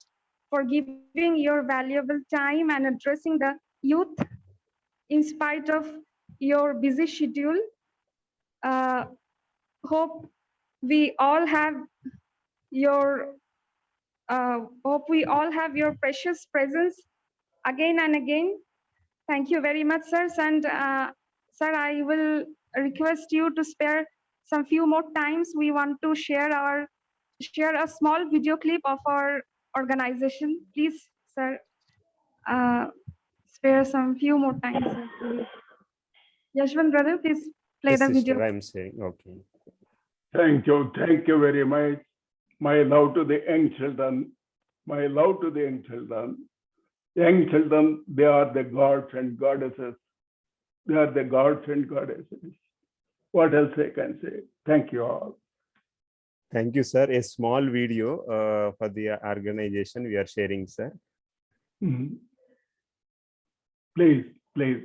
for giving your valuable time and addressing the youth in spite of your busy schedule. Hope we all have your precious presence again and again. Thank you very much, sirs. And sir, I will request you to spare some few more times. We want to share a small video clip of our organization. Please, sir, spare some few more times. Sir, please. Yashwant brother, please play the video. Sister, I'm saying, okay. Thank you very much. My love to the young children. My love to the young children. Young children, they are the gods and goddesses They are the gods and goddesses. What else I can say? Thank you all. Thank you, sir. A small video for the organization we are sharing, sir. Mhm. Please, please.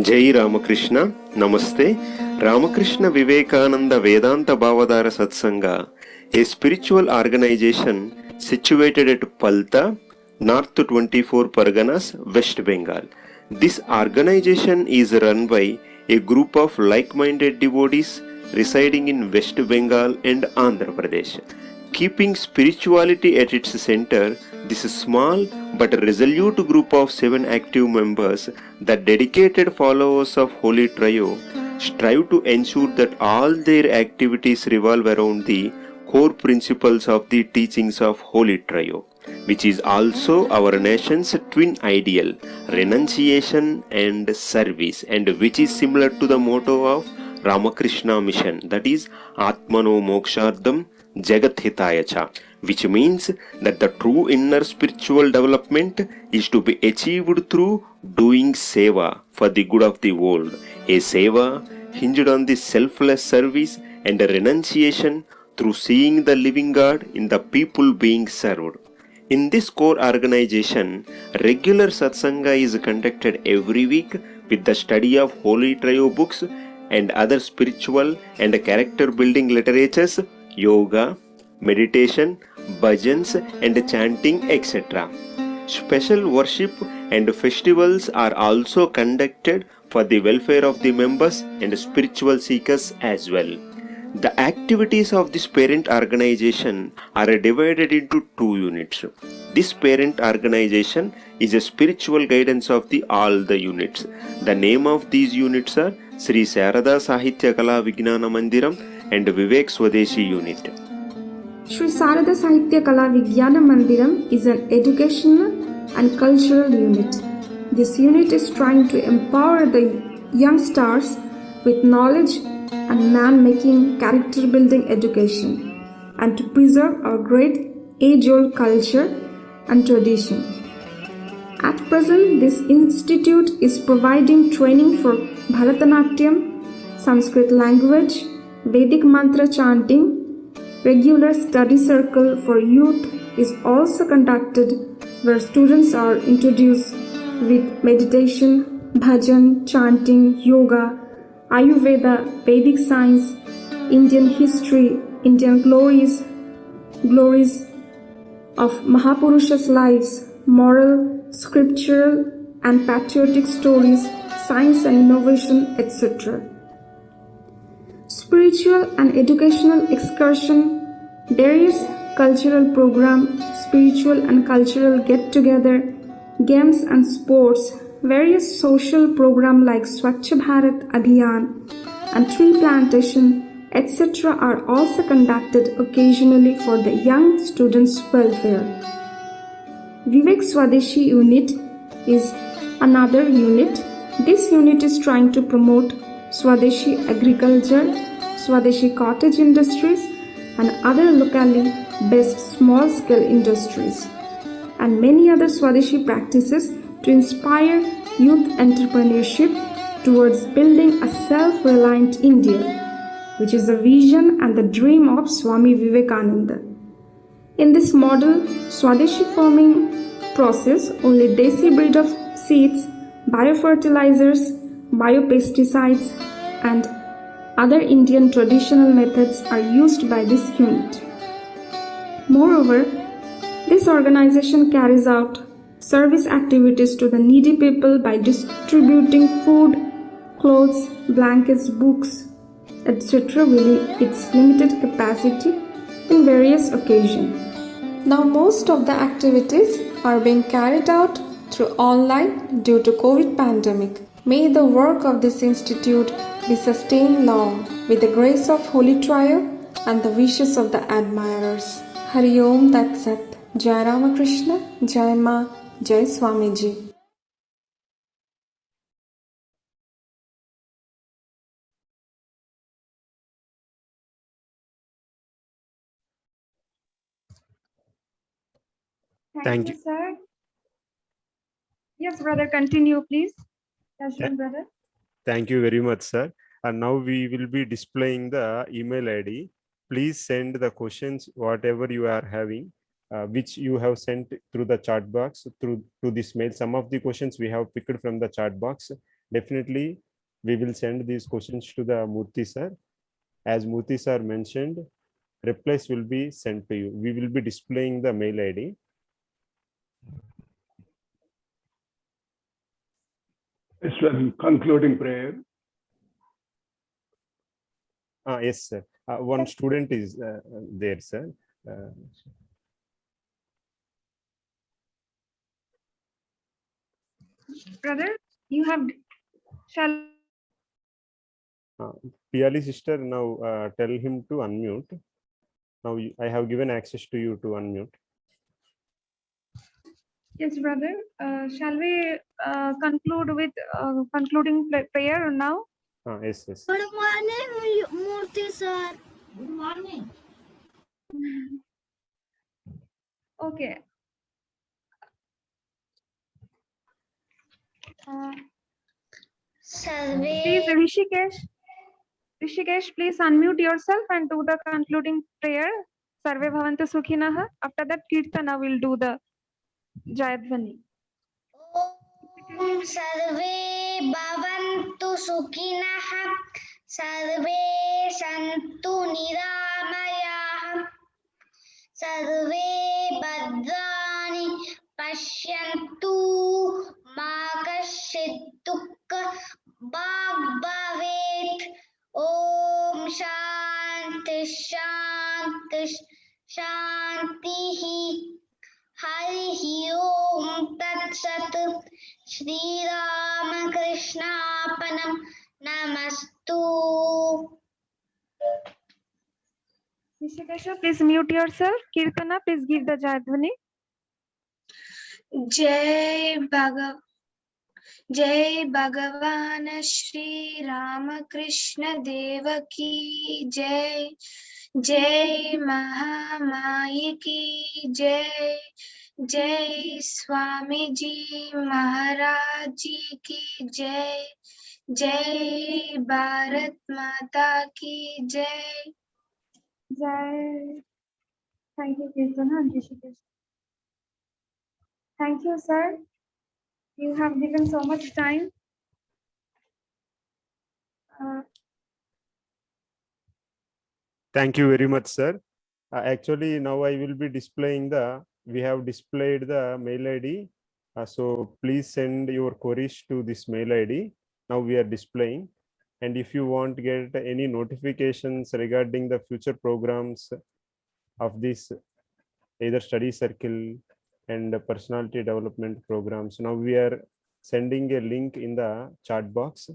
Jai Ramakrishna, Namaste. Ramakrishna Vivekananda Vedanta Bhavadara Satsanga, a spiritual organization situated at Palta, North 24 Parganas, West Bengal. This organization is run by a group of like-minded devotees residing in West Bengal and Andhra Pradesh. Keeping spirituality at its center, this small but resolute group of 7 active members, the dedicated followers of Holy Trio, strive to ensure that all their activities revolve around the core principles of the teachings of Holy Trio, which is also our nation's twin ideal, renunciation and service, and which is similar to the motto of Ramakrishna Mission, that is Atmano Mokshardham Jagat Hitayacha, which means that the true inner spiritual development is to be achieved through doing seva for the good of the world, a seva hinged on the selfless service and a renunciation through seeing the living God in the people being served. In this core organization, regular satsanga is conducted every week with the study of Holy Trio books and other spiritual and character building literatures, yoga, meditation, bhajans and chanting, etc. Special worship and festivals are also conducted for the welfare of the members and spiritual seekers as well. The activities of this parent organization are divided into 2 units. This parent organization is a spiritual guidance of all the units. The name of these units are Sri Sarada Sahitya Kala Vijnana Mandiram and Vivek Swadeshi unit. Sri Sarada Sahitya Kala Vijnana Mandiram is an educational and cultural unit. This unit is trying to empower the young stars with knowledge and man-making character-building education and to preserve our great age-old culture and tradition. At present, this institute is providing training for Bharatanatyam, Sanskrit language, Vedic mantra chanting. Regular study circle for youth is also conducted where students are introduced with meditation, bhajan, chanting, yoga, Ayurveda, Vedic science, Indian history, Indian glories of Mahapurusha's lives, moral, scriptural and patriotic stories, science and innovation, etc. Spiritual and educational excursion, various cultural program, spiritual and cultural get-together, games and sports, various social program like Swachh Bharat Abhiyan and tree plantation, etc. are also conducted occasionally for the young students' welfare. Vivek Swadeshi unit is another unit. This unit is trying to promote Swadeshi agriculture, Swadeshi cottage industries and other locally based small-scale industries and many other Swadeshi practices to inspire youth entrepreneurship towards building a self-reliant India, which is the vision and the dream of Swami Vivekananda. In this model, Swadeshi farming process, only desi breed of seeds, biofertilizers, biopesticides and other Indian traditional methods are used by this unit. Moreover, this organization carries out service activities to the needy people by distributing food, clothes, blankets, books, etc. within its limited capacity in various occasions. Now most of the activities are being carried out through online due to COVID pandemic. May the work of this institute be sustained long with the grace of Holy Trio and the wishes of the admirers. Hari Om Tat Sat. Jai Ramakrishna, Jai Ma, Jai Swamiji. Thank you, you. sir. Yes, brother, continue, please. Yashwant, brother. Thank you very much, sir. And now we will be displaying the email ID. Please send the questions, whatever you are having, which you have sent through the chat box to this mail. Some of the questions we have picked from the chat box. Definitely, we will send these questions to the Murthy sir. As Murthy sir mentioned, replies will be sent to you. We will be displaying the mail ID. It's a concluding prayer. Yes, sir. One student is there, sir. Brother, you have, shall Piali sister, now tell him to unmute. Now I have given access to you to unmute. yes, brother. Shall we conclude with concluding prayer now? Yes, yes. Good morning, Murthy sir. Good morning. Okay. Please, Rishikesh, please unmute yourself and do the concluding prayer. Sarve bhavantu sukhinah. After that, Kirtana will do the Jayadvani. Om Sarve Bhavantu Sukhinah. Sarve Santu Niramayah. Sarve Bhadrani Pashyantu Ma Kaschid Dukkha Bhavet. Om Shanti Shanti Shanti. Hari Om Tat Sat. Shri Ramakrishnapanam Namastu. Rishikesh, please mute yourself. Kirtana, please give the Jayadvani. जय भगवान श्री रामकृष्ण देव की जय. जय महामाई की जय. जय स्वामी जी महाराज जी की जय. जय भारत माता की जय. Jai. Thank you, Kirtana and Rishikesh. Thank you, sir. You have given so much time. Thank you very much, sir. Actually, now I will be displaying we have displayed the mail ID. So please send your queries to this mail ID. Now we are displaying. And if you want to get any notifications regarding the future programs of this, either study circle and personality development programs, now we are sending a link in the chat box.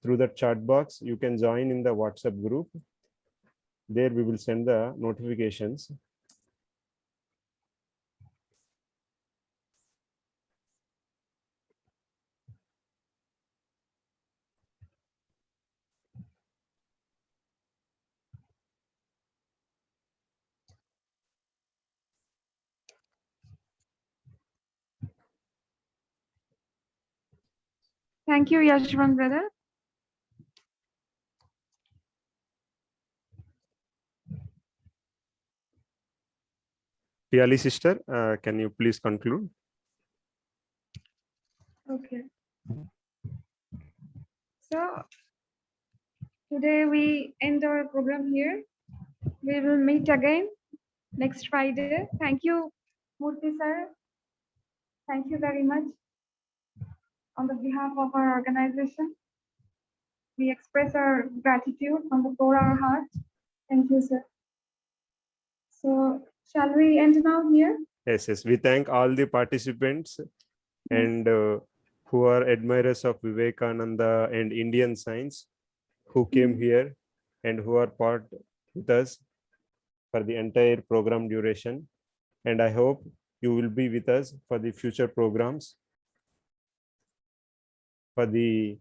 Through the chat box, you can join in the WhatsApp group. There we will send the notifications. Thank you, Yashwant, brother. Piali sister, can you please conclude? Okay. So today we end our program here. We will meet again next Friday. Thank you, Murthy sir. Thank you very much. On the behalf of our organization, we express our gratitude from the core of our heart. Thank you, sir. So shall we end now here? Yes, yes. We thank all the participants and who are admirers of Vivekananda and Indian science who came here and who are part with us for the entire program duration. And I hope you will be with us for the future programs for the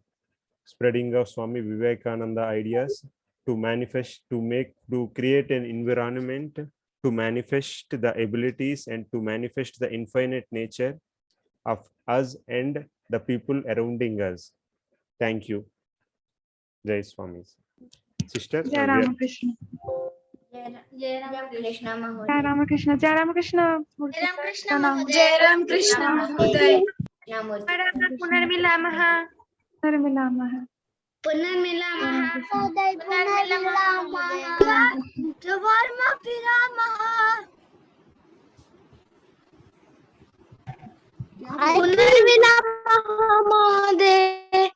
spreading of Swami Vivekananda ideas to manifest, to create an environment to manifest the abilities and to manifest the infinite nature of us and the people surrounding us. Thank you. Jai Swami. Sister, Jai Ramakrishna. Jai Ramakrishna Jai Mahoday. Ramakrishna. Jai Ramakrishna. Murthy sir. Ramakrishna Pranam. Mahoday. जय राम कृष्ण महोदय Namurti. पुनर्मिलामः पुनर्मिलामः. पुनर्मिलामः पुनर्मिलामः महोदय.